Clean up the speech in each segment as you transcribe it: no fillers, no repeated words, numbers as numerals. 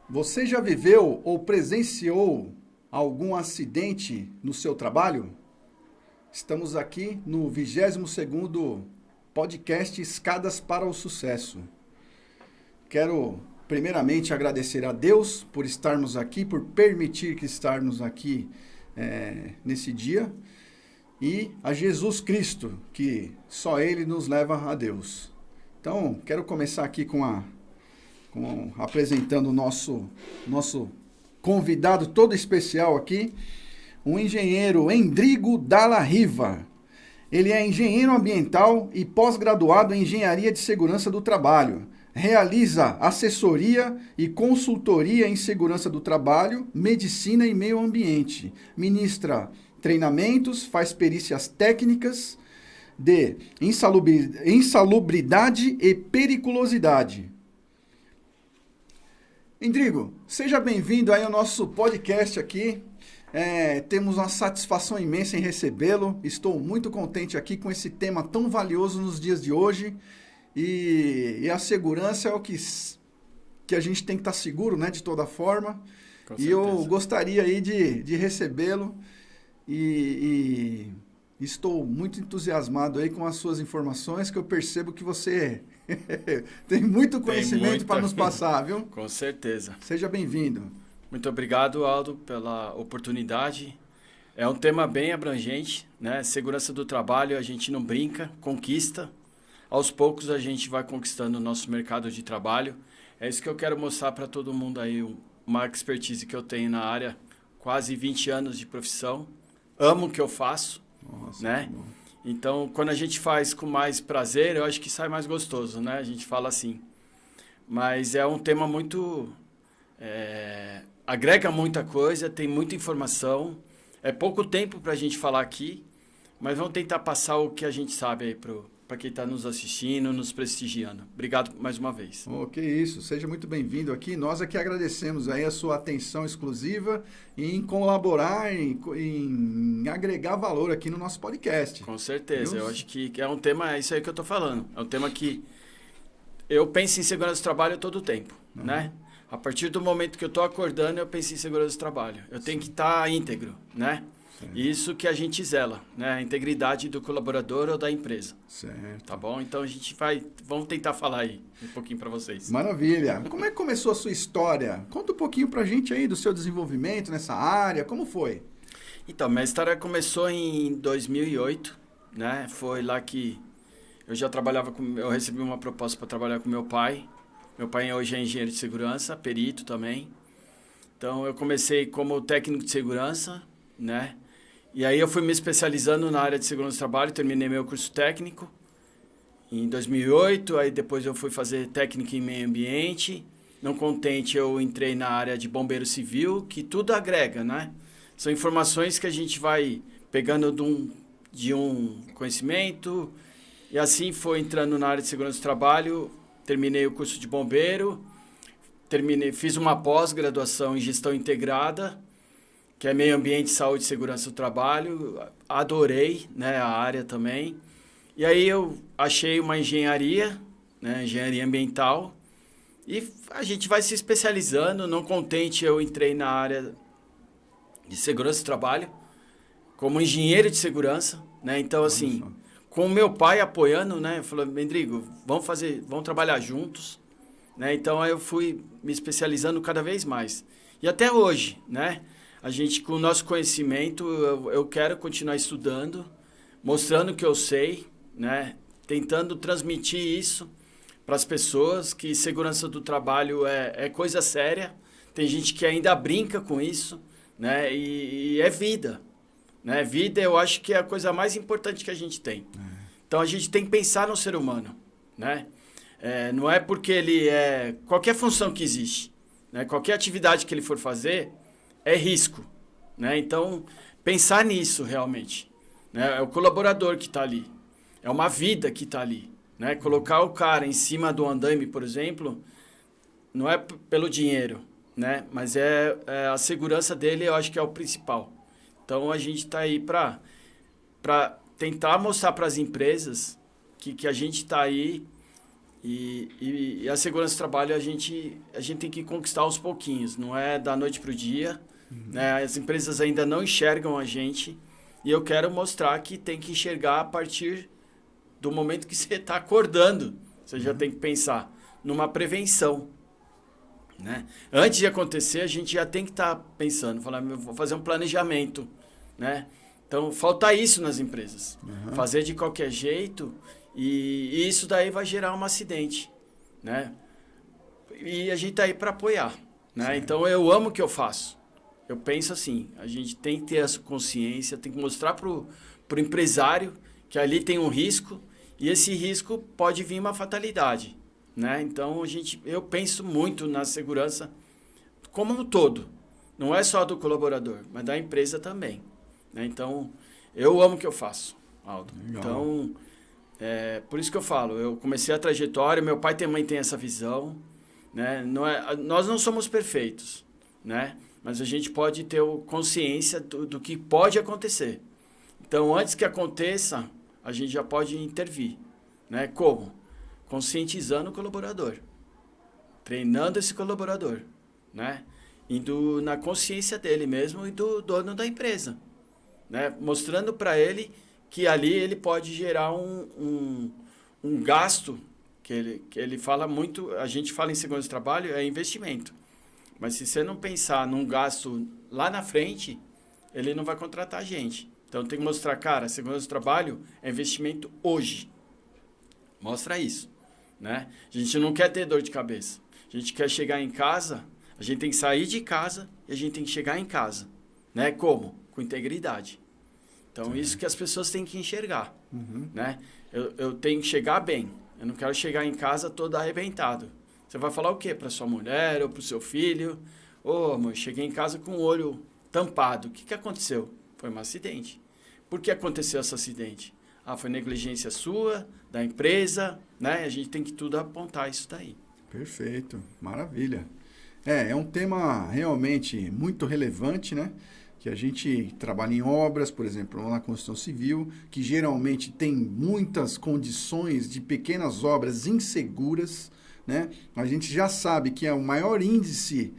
Você já viveu ou presenciou algum acidente no seu trabalho? Estamos aqui no 22º podcast Escadas para o Sucesso. Quero primeiramente agradecer a Deus por estarmos aqui, por permitir que estarmos aqui nesse dia, e a Jesus Cristo, que só Ele nos leva a Deus. Então, quero começar aqui apresentando o nosso convidado todo especial aqui, o engenheiro Endrigo Dalla Riva. Ele é engenheiro ambiental e pós-graduado em engenharia de segurança do trabalho. Realiza assessoria e consultoria em segurança do trabalho, medicina e meio ambiente. Ministra treinamentos, faz perícias técnicas de insalubridade e periculosidade. Endrigo, seja bem-vindo aí ao nosso podcast aqui. Temos uma satisfação imensa em recebê-lo. Estou muito contente aqui com esse tema tão valioso nos dias de hoje. E a segurança é o que a gente tem que estar seguro, né, de toda forma. Com certeza. Eu gostaria aí de recebê-lo e estou muito entusiasmado aí com as suas informações, que eu percebo que você tem muito conhecimento para nos passar, viu? Com certeza. Seja bem-vindo. Muito obrigado, Aldo, pela oportunidade. É um tema bem abrangente, né? Segurança do trabalho, a gente não brinca, conquista. Aos poucos a gente vai conquistando o nosso mercado de trabalho. É isso que eu quero mostrar para todo mundo aí, uma expertise que eu tenho na área, quase 20 anos de profissão. Amo o que eu faço. Nossa, né? Então, quando a gente faz com mais prazer, eu acho que sai mais gostoso, né? A gente fala assim. Mas é um tema muito... agrega muita coisa, tem muita informação. É pouco tempo para a gente falar aqui, mas vamos tentar passar o que a gente sabe aí para quem está nos assistindo, nos prestigiando. Obrigado mais uma vez. Que isso, seja muito bem-vindo aqui. Nós aqui agradecemos aí a sua atenção exclusiva em colaborar, em agregar valor aqui no nosso podcast. Com certeza, eu acho que é um tema, é isso aí que eu estou falando, é um tema que eu penso em segurança do trabalho todo o tempo, né? A partir do momento que eu estou acordando, eu penso em segurança do trabalho. Eu tenho que estar íntegro, né? Isso que a gente zela, né? A integridade do colaborador ou da empresa. Certo. Tá bom? Então a gente vamos tentar falar aí um pouquinho para vocês. Maravilha. Como é que começou a sua história? Conta um pouquinho pra gente aí do seu desenvolvimento nessa área, como foi? Então, minha história começou em 2008, né? Foi lá que eu já trabalhava eu recebi uma proposta para trabalhar com meu pai. Meu pai hoje é engenheiro de segurança, perito também. Então eu comecei como técnico de segurança, né? E aí eu fui me especializando na área de segurança do trabalho, terminei meu curso técnico em 2008, aí depois eu fui fazer técnico em meio ambiente. Não contente, eu entrei na área de bombeiro civil, que tudo agrega, né? São informações que a gente vai pegando de um conhecimento, e assim foi entrando na área de segurança do trabalho. Terminei o curso de bombeiro, fiz uma pós-graduação em gestão integrada, que é meio ambiente, saúde e segurança do trabalho. Adorei, né, a área também. E aí eu achei uma engenharia, né, engenharia ambiental, e a gente vai se especializando. Não contente, eu entrei na área de segurança do trabalho, como engenheiro de segurança, né? Então, assim, com o meu pai apoiando, né? Falou, Endrigo, vamos trabalhar juntos, né? Então, aí eu fui me especializando cada vez mais. E até hoje, né? A gente, com o nosso conhecimento, eu quero continuar estudando, mostrando o que eu sei, né? Tentando transmitir isso para as pessoas, que segurança do trabalho é coisa séria. Tem gente que ainda brinca com isso, né? E é vida, né? Vida, eu acho que é a coisa mais importante que a gente tem. Então, a gente tem que pensar no ser humano, né? Não é porque ele qualquer função que existe, né? Qualquer atividade que ele for fazer é risco, né? Então, pensar nisso realmente, né? É o colaborador que está ali, é uma vida que está ali, né? Colocar o cara em cima do andaime, por exemplo, não é pelo dinheiro, né? Mas é a segurança dele, eu acho que é o principal. Então, a gente está aí para tentar mostrar para as empresas que a gente está aí e a segurança do trabalho a gente tem que conquistar aos pouquinhos, não é da noite para o dia. Né? As empresas ainda não enxergam a gente e eu quero mostrar que tem que enxergar a partir do momento que você está acordando. Você já tem que pensar numa prevenção. Né? Antes de acontecer, a gente já tem que estar pensando, falar, vou fazer um planejamento. Né? Então, falta isso nas empresas. Fazer de qualquer jeito e isso daí vai gerar um acidente. Né? E a gente está aí para apoiar. Né? Então, eu amo o que eu faço. Eu penso assim, a gente tem que ter essa consciência, tem que mostrar para o empresário que ali tem um risco e esse risco pode vir uma fatalidade. Né? Então, eu penso muito na segurança como um todo. Não é só do colaborador, mas da empresa também. Né? Então, eu amo o que eu faço, Aldo. Legal. Então, por isso que eu falo, eu comecei a trajetória, meu pai também tem essa visão. Né? Nós não somos perfeitos, né? Mas a gente pode ter consciência do que pode acontecer. Então, antes que aconteça, a gente já pode intervir. Né? Como? Conscientizando o colaborador, treinando esse colaborador, né? Indo na consciência dele mesmo e do dono da empresa. Né? Mostrando para ele que ali ele pode gerar um gasto, que ele fala muito, a gente fala em segurança do trabalho, é investimento. Mas se você não pensar num gasto lá na frente, ele não vai contratar a gente. Então tem que mostrar, cara, segurança do trabalho é investimento hoje. Mostra isso. Né? A gente não quer ter dor de cabeça. A gente quer chegar em casa, a gente tem que sair de casa e a gente tem que chegar em casa. Né? Como? Com integridade. Então, isso que as pessoas têm que enxergar. Né? Eu tenho que chegar bem. Eu não quero chegar em casa todo arrebentado. Você vai falar o quê? Para sua mulher ou para o seu filho? Ô, amor, cheguei em casa com o olho tampado. O que aconteceu? Foi um acidente. Por que aconteceu esse acidente? Foi negligência sua, da empresa, né? A gente tem que tudo apontar isso daí. Perfeito, maravilha. É um tema realmente muito relevante, né? Que a gente trabalha em obras, por exemplo, na construção civil, que geralmente tem muitas condições de pequenas obras inseguras, né? A gente já sabe que é o maior índice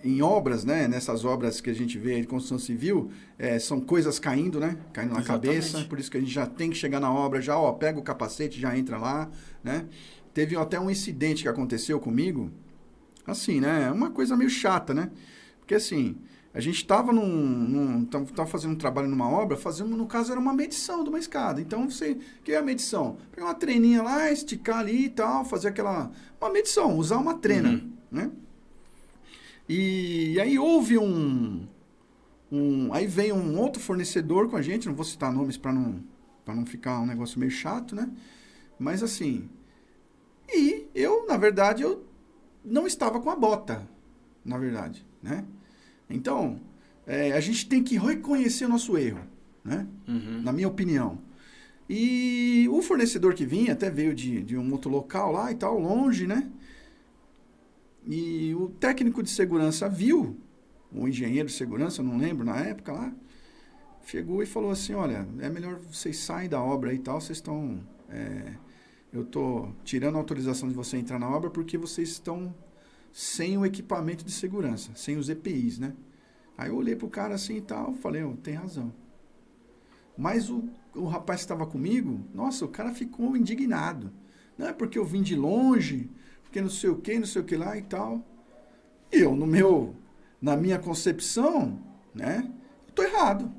em obras, né? Nessas obras que a gente vê de construção civil, são coisas caindo, né? Caindo na cabeça, por isso que a gente já tem que chegar na obra, já pega o capacete, já entra lá, né? Teve até um incidente que aconteceu comigo, assim, né? Uma coisa meio chata, né? Porque assim, a gente estava tava fazendo um trabalho numa obra, no caso era uma medição de uma escada. Então, o que é a medição? Pegar uma treninha lá, esticar ali e tal, fazer uma medição, usar uma trena, né? E aí houve aí vem um outro fornecedor com a gente, não vou citar nomes para não ficar um negócio meio chato, né? Mas assim, e na verdade, eu não estava com a bota, na verdade, né? Então, a gente tem que reconhecer o nosso erro, né? Na minha opinião. E o fornecedor que vinha, até veio de um outro local lá e tal, longe, né? E o técnico de segurança viu, o engenheiro de segurança, não lembro na época lá, chegou e falou assim, olha, é melhor vocês saírem da obra e tal, vocês estão... eu estou tirando a autorização de você entrar na obra porque vocês estão sem o equipamento de segurança, sem os EPIs, né? Aí eu olhei pro cara assim e tal, falei, tem razão. Mas o rapaz que estava comigo, nossa, o cara ficou indignado. Não é porque eu vim de longe, porque não sei o que lá e tal. E eu, na minha concepção, né? Tô errado.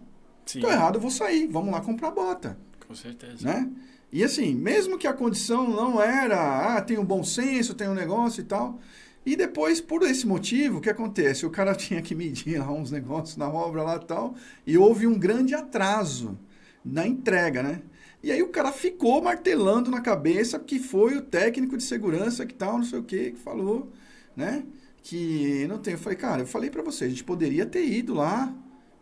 Sim. Tô errado, eu vou sair. Vamos lá comprar bota. Com certeza. Né? E assim, mesmo que a condição não era, tem um bom senso, tem um negócio e tal. E depois, por esse motivo, o que acontece? O cara tinha que medir lá uns negócios na obra lá e tal, e houve um grande atraso na entrega, né? E aí o cara ficou martelando na cabeça que foi o técnico de segurança que tal, não sei o que falou, né? Que não tem. Eu falei, cara, eu falei pra você, a gente poderia ter ido lá,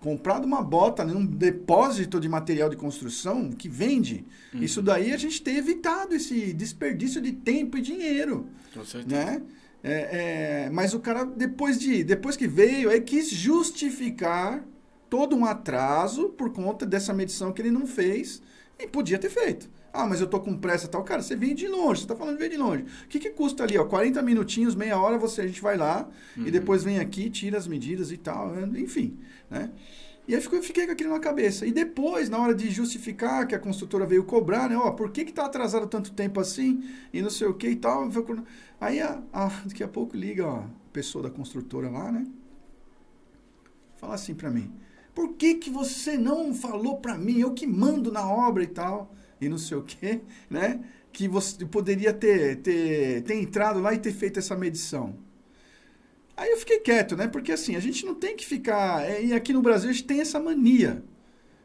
comprado uma bota num depósito de material de construção que vende, isso daí a gente tem evitado esse desperdício de tempo e dinheiro. Com certeza. Né? Mas o cara, depois que veio, aí quis justificar todo um atraso por conta dessa medição que ele não fez e podia ter feito. Ah, mas eu tô com pressa e tal. Cara, você vem de longe, você tá falando de vir de longe. O que custa ali, ó? 40 minutinhos, meia hora, a gente vai lá e depois vem aqui, tira as medidas e tal, enfim, né? E aí eu fiquei com aquilo na cabeça. E depois, na hora de justificar que a construtora veio cobrar, né? Ó, por que tá atrasado tanto tempo assim? E não sei o que e tal. Aí, daqui a pouco liga ó, a pessoa da construtora lá, né? Fala assim pra mim. Por que você não falou pra mim? Eu que mando na obra e tal. E não sei o que, né? Que você poderia ter entrado lá e ter feito essa medição. Aí eu fiquei quieto, né? Porque assim, a gente não tem que ficar... E aqui no Brasil a gente tem essa mania,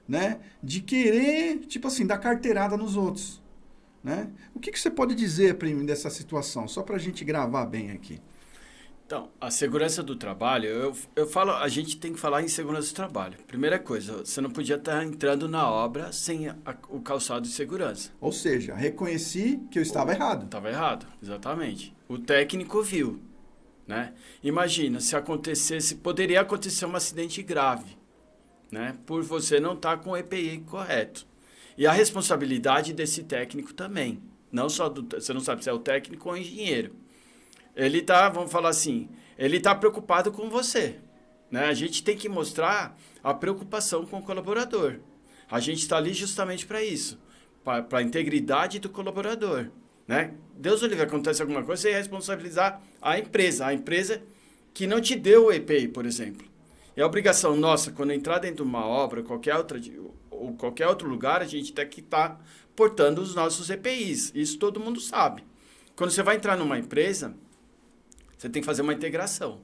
né? De querer, tipo assim, dar carteirada nos outros, né? O que você pode dizer para mim dessa situação? Só para a gente gravar bem aqui. Então, a segurança do trabalho, eu falo, a gente tem que falar em segurança do trabalho. Primeira coisa, você não podia estar entrando na obra sem o calçado de segurança. Ou seja, reconheci que eu estava errado. Estava errado, exatamente. O técnico viu, né? Imagina, se acontecesse, poderia acontecer um acidente grave, né? Por você não estar com o EPI correto. E a responsabilidade desse técnico também. Não só você não sabe se é o técnico ou o engenheiro. Ele tá, vamos falar assim, ele está preocupado com você, né? A gente tem que mostrar a preocupação com o colaborador. A gente está ali justamente para isso, para a integridade do colaborador, né? Deus o livre, acontece alguma coisa, você responsabilizar a empresa que não te deu o EPI, por exemplo. É a obrigação nossa, quando entrar dentro de uma obra, qualquer outro lugar, a gente tem que estar portando os nossos EPIs. Isso todo mundo sabe. Quando você vai entrar numa empresa, você tem que fazer uma integração,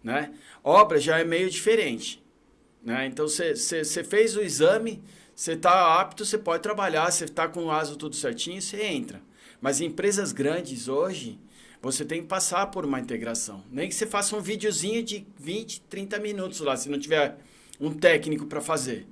né? Obra já é meio diferente, né? Então, você fez o exame, você está apto, você pode trabalhar, você está com o ASO tudo certinho, você entra. Mas em empresas grandes hoje, você tem que passar por uma integração. Nem que você faça um videozinho de 20, 30 minutos lá, se não tiver um técnico para fazer.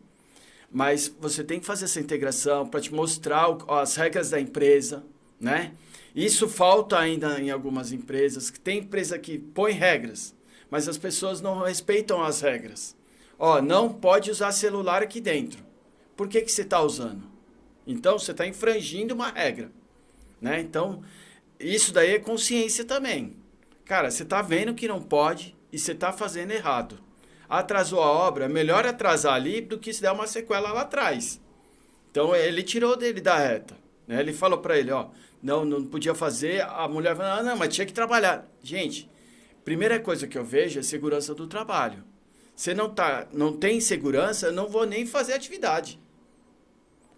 Mas você tem que fazer essa integração para te mostrar as regras da empresa, né? Isso falta ainda em algumas empresas, que tem empresa que põe regras, mas as pessoas não respeitam as regras. Ó, não pode usar celular aqui dentro. Por que você está usando? Então, você está infringindo uma regra, né? Então, isso daí é consciência também. Cara, você está vendo que não pode e você está fazendo errado. Atrasou a obra, é melhor atrasar ali do que se der uma sequela lá atrás. Então, ele tirou dele da reta, né? Ele falou para ele, ó, não podia fazer, a mulher falou, não, mas tinha que trabalhar. Gente, primeira coisa que eu vejo é segurança do trabalho. Você não tem segurança, eu não vou nem fazer atividade.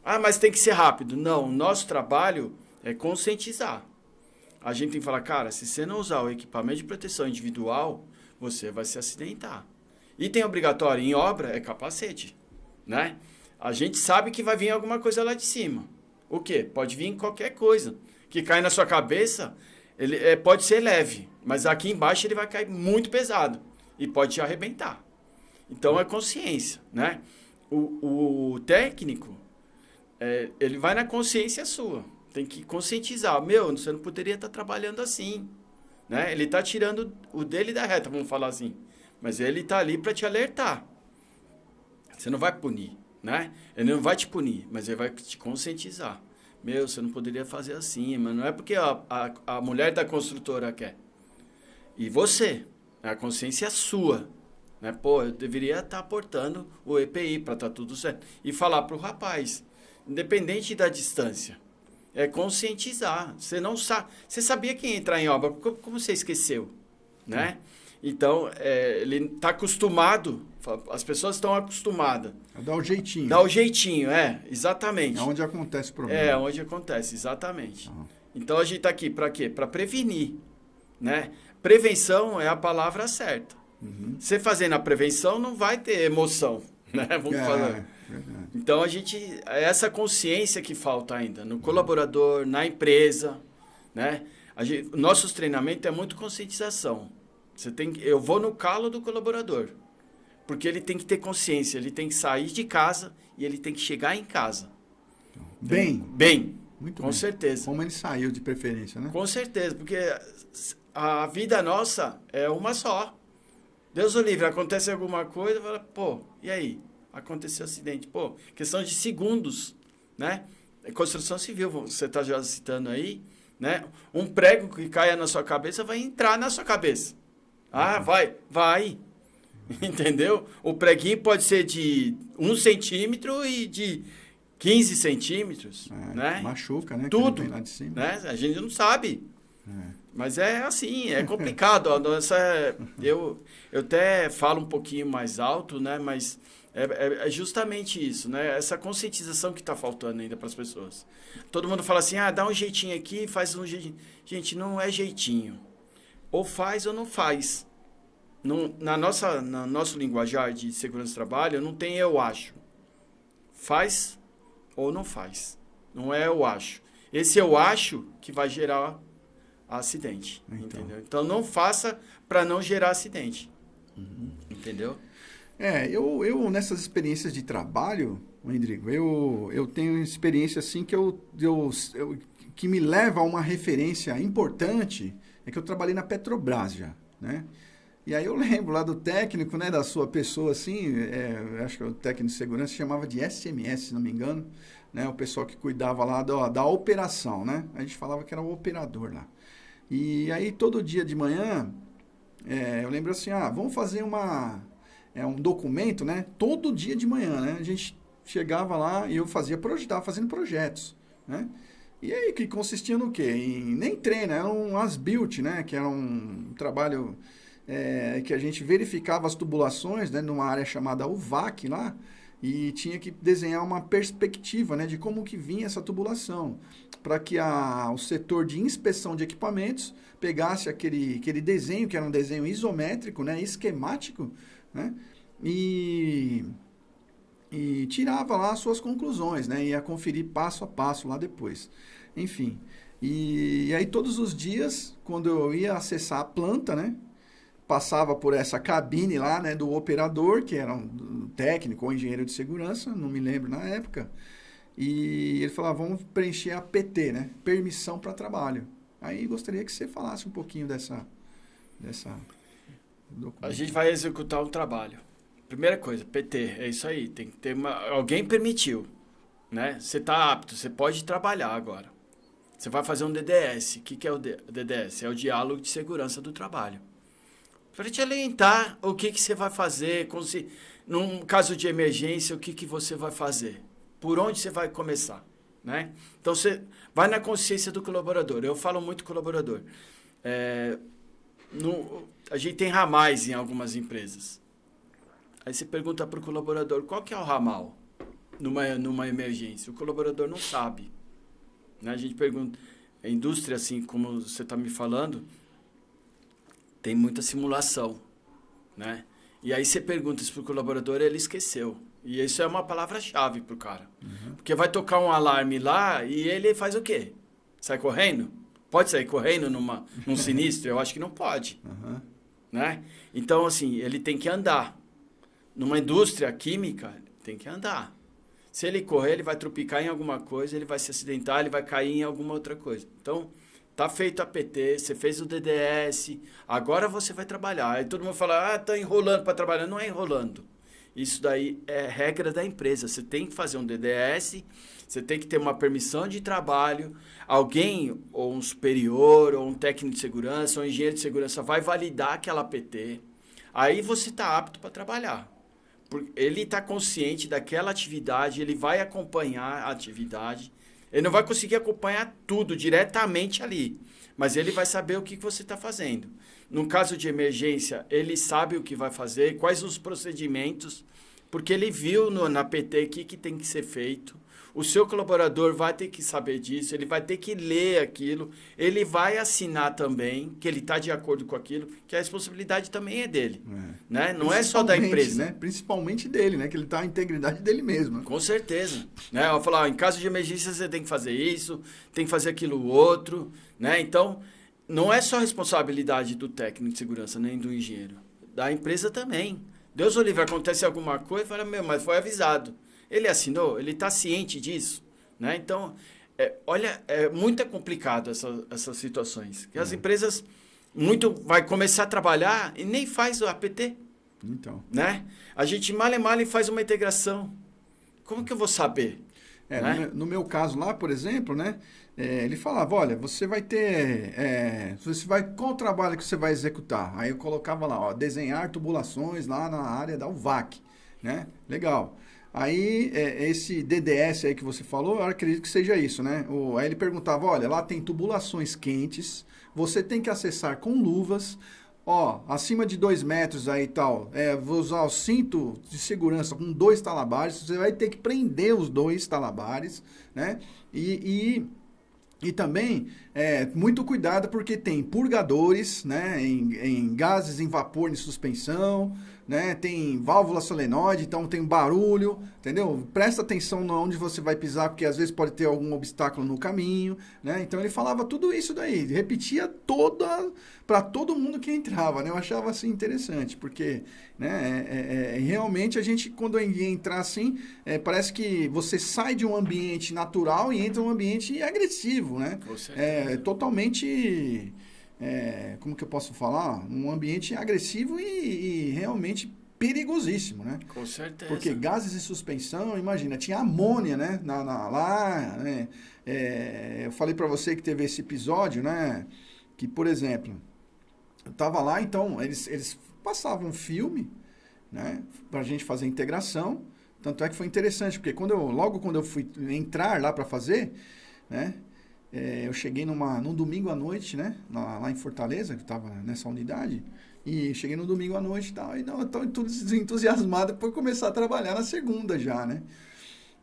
Ah, mas tem que ser rápido. Não, nosso trabalho é conscientizar. A gente tem que falar, cara, se você não usar o equipamento de proteção individual, você vai se acidentar. Item obrigatório em obra é capacete, né? A gente sabe que vai vir alguma coisa lá de cima. O quê? Pode vir qualquer coisa que cai na sua cabeça, ele pode ser leve, mas aqui embaixo ele vai cair muito pesado e pode te arrebentar. Então é consciência, né? O técnico, ele vai na consciência sua, tem que conscientizar. Você não poderia estar trabalhando assim, né? Ele está tirando o dele da reta, vamos falar assim, mas ele está ali para te alertar. Você não vai punir, né? Ele não vai te punir, mas ele vai te conscientizar. Você não poderia fazer assim, mas não é porque a mulher da construtora quer. E você, a consciência é sua, né? Pô, eu deveria estar aportando o EPI para estar tudo certo. E falar para o rapaz, independente da distância, é conscientizar. Você não sabe, você sabia que ia entrar em obra, como você esqueceu, né? Então, ele está acostumado, as pessoas estão acostumadas. A dar o jeitinho. Dá o jeitinho, exatamente. É onde acontece o problema. É onde acontece, exatamente. Então, a gente está aqui para quê? Para prevenir, né? Prevenção é a palavra certa. Você fazendo a prevenção, não vai ter emoção, né? Vamos falar. Então, essa consciência que falta ainda no colaborador, na empresa, né? Nossos treinamentos é muito conscientização. Eu vou no calo do colaborador. Porque ele tem que ter consciência, ele tem que sair de casa e ele tem que chegar em casa. Bem. Muito com bem. certeza. Como ele saiu de preferência, né? Com certeza, porque a vida nossa é uma só. Deus o livre, acontece alguma coisa, fala, pô, e aí? Aconteceu um acidente. Pô, questão de segundos, né? Construção civil, você está já citando aí, né? Um prego que caia na sua cabeça vai entrar na sua cabeça. Ah, vai. Entendeu? O preguinho pode ser de 1 centímetro e de 15 centímetros, né? Machuca, né? Tudo, lá de cima. né? A gente não sabe. Mas é assim, é complicado. Eu até falo um pouquinho mais alto, né? Mas é justamente isso, né? Essa conscientização que está faltando ainda para as pessoas. Todo mundo fala assim, dá um jeitinho aqui, faz um jeitinho. Gente, não é jeitinho. Ou faz ou não faz. No nosso linguajar de segurança do trabalho, não tem eu acho. Faz ou não faz. Não é eu acho. Esse eu acho que vai gerar acidente. Entendeu? Então, não faça para não gerar acidente. Entendeu? Eu nessas experiências de trabalho, Rodrigo, eu tenho experiência assim que me leva a uma referência importante, é que eu trabalhei na Petrobras já, né? E aí eu lembro lá do técnico, né, da sua pessoa, assim, acho que o técnico de segurança chamava de SMS, se não me engano, né, o pessoal que cuidava lá da operação, né? A gente falava que era o operador lá. E aí todo dia de manhã, eu lembro assim, vamos fazer um documento, né? Todo dia de manhã, né? A gente chegava lá e eu estava fazendo projetos, né? E aí que consistia no quê? Nem treino, era um as-built, né? Que era um trabalho que a gente verificava as tubulações, né? Numa área chamada UVAC lá, e tinha que desenhar uma perspectiva, né? De como que vinha essa tubulação, para que o setor de inspeção de equipamentos pegasse aquele desenho, que era um desenho isométrico, né? Esquemático, né? E tirava lá as suas conclusões, né? Ia conferir passo a passo lá depois. Enfim. E aí todos os dias, quando eu ia acessar a planta, né? Passava por essa cabine lá, né? Do operador, que era um técnico ou engenheiro de segurança, não me lembro na época. E ele falava, vamos preencher a PT, né? Permissão para trabalho. Aí gostaria que você falasse um pouquinho dessa A gente vai executar um trabalho. Primeira coisa, PT, é isso aí. Tem que ter alguém permitiu, né? Você está apto, você pode trabalhar agora. Você vai fazer um DDS. O que é o DDS? É o Diálogo de Segurança do Trabalho. Para te orientar o que você vai fazer, num caso de emergência, o que você vai fazer. Por onde você vai começar, né? Então, você vai na consciência do colaborador. Eu falo muito colaborador. A gente tem ramais em algumas empresas. Aí você pergunta para o colaborador, qual que é o ramal numa emergência? O colaborador não sabe. Né? A gente pergunta, a indústria, assim como você está me falando, tem muita simulação. Né? E aí você pergunta isso para o colaborador, ele esqueceu. E isso é uma palavra-chave para o cara. Porque vai tocar um alarme lá e ele faz o quê? Sai correndo? Pode sair correndo num sinistro? Eu acho que não pode. Né? Então, assim, ele tem que andar. Numa indústria química, tem que andar. Se ele correr, ele vai tropicar em alguma coisa, ele vai se acidentar, ele vai cair em alguma outra coisa. Então, tá feito a PT, você fez o DDS, agora você vai trabalhar. Aí todo mundo fala, tá enrolando para trabalhar. Não é enrolando. Isso daí é regra da empresa. Você tem que fazer um DDS, você tem que ter uma permissão de trabalho, alguém, ou um superior, ou um técnico de segurança, ou um engenheiro de segurança vai validar aquela PT. Aí você está apto para trabalhar. Ele está consciente daquela atividade, ele vai acompanhar a atividade. Ele não vai conseguir acompanhar tudo diretamente ali, mas ele vai saber o que você está fazendo. No caso de emergência, ele sabe o que vai fazer, quais os procedimentos, porque ele viu na PT o que tem que ser feito. O seu colaborador vai ter que saber disso, ele vai ter que ler aquilo, ele vai assinar também, que ele está de acordo com aquilo, que a responsabilidade também é dele. Né? Não é só da empresa. Né? Principalmente dele, né? Que ele está a integridade dele mesmo. Com certeza. Né? Eu vou falar, em caso de emergência você tem que fazer isso, tem que fazer aquilo outro. Né? Então, não é só responsabilidade do técnico de segurança, nem do engenheiro. Da empresa também. Deus o livre, acontece alguma coisa, fala, mas foi avisado. Ele assinou, ele está ciente disso, né? Então, olha, é muito complicado essas situações. Que as empresas vai começar a trabalhar e nem faz o APT. Então. Né? A gente mal faz uma integração. Como que eu vou saber? Né? No meu caso lá, por exemplo, né? Ele falava, olha, você vai ter... qual o trabalho que você vai executar? Aí eu colocava lá, ó, desenhar tubulações lá na área da UVAC, né? Legal. Aí, esse DDS aí que você falou, eu acredito que seja isso, né? Aí ele perguntava, olha, lá tem tubulações quentes, você tem que acessar com luvas, ó, acima de 2 metros aí e tal, vou usar o cinto de segurança com 2 talabares, você vai ter que prender os 2 talabares, né? E também, muito cuidado porque tem purgadores, né, em gases em vapor de suspensão, né, tem válvula solenoide, então tem barulho, entendeu? Presta atenção onde você vai pisar, porque às vezes pode ter algum obstáculo no caminho, né? Então ele falava tudo isso daí, repetia para todo mundo que entrava, né? Eu achava assim interessante, porque, né, realmente a gente, quando ia entrar assim, parece que você sai de um ambiente natural e entra em um ambiente agressivo, né? Totalmente... como que eu posso falar? Um ambiente agressivo e realmente perigosíssimo, né? Com certeza. Porque gases de suspensão, imagina, tinha amônia, né? Lá, né? Eu falei para você que teve esse episódio, né? Que, por exemplo, eu tava lá, então, eles passavam um filme, né? Pra gente fazer a integração. Tanto é que foi interessante, porque logo quando eu fui entrar lá para fazer, né? Eu cheguei num domingo à noite, né? Lá em Fortaleza, que eu estava nessa unidade. E cheguei no domingo à noite e tal. E não, eu estou entusiasmado por começar a trabalhar na segunda já, né?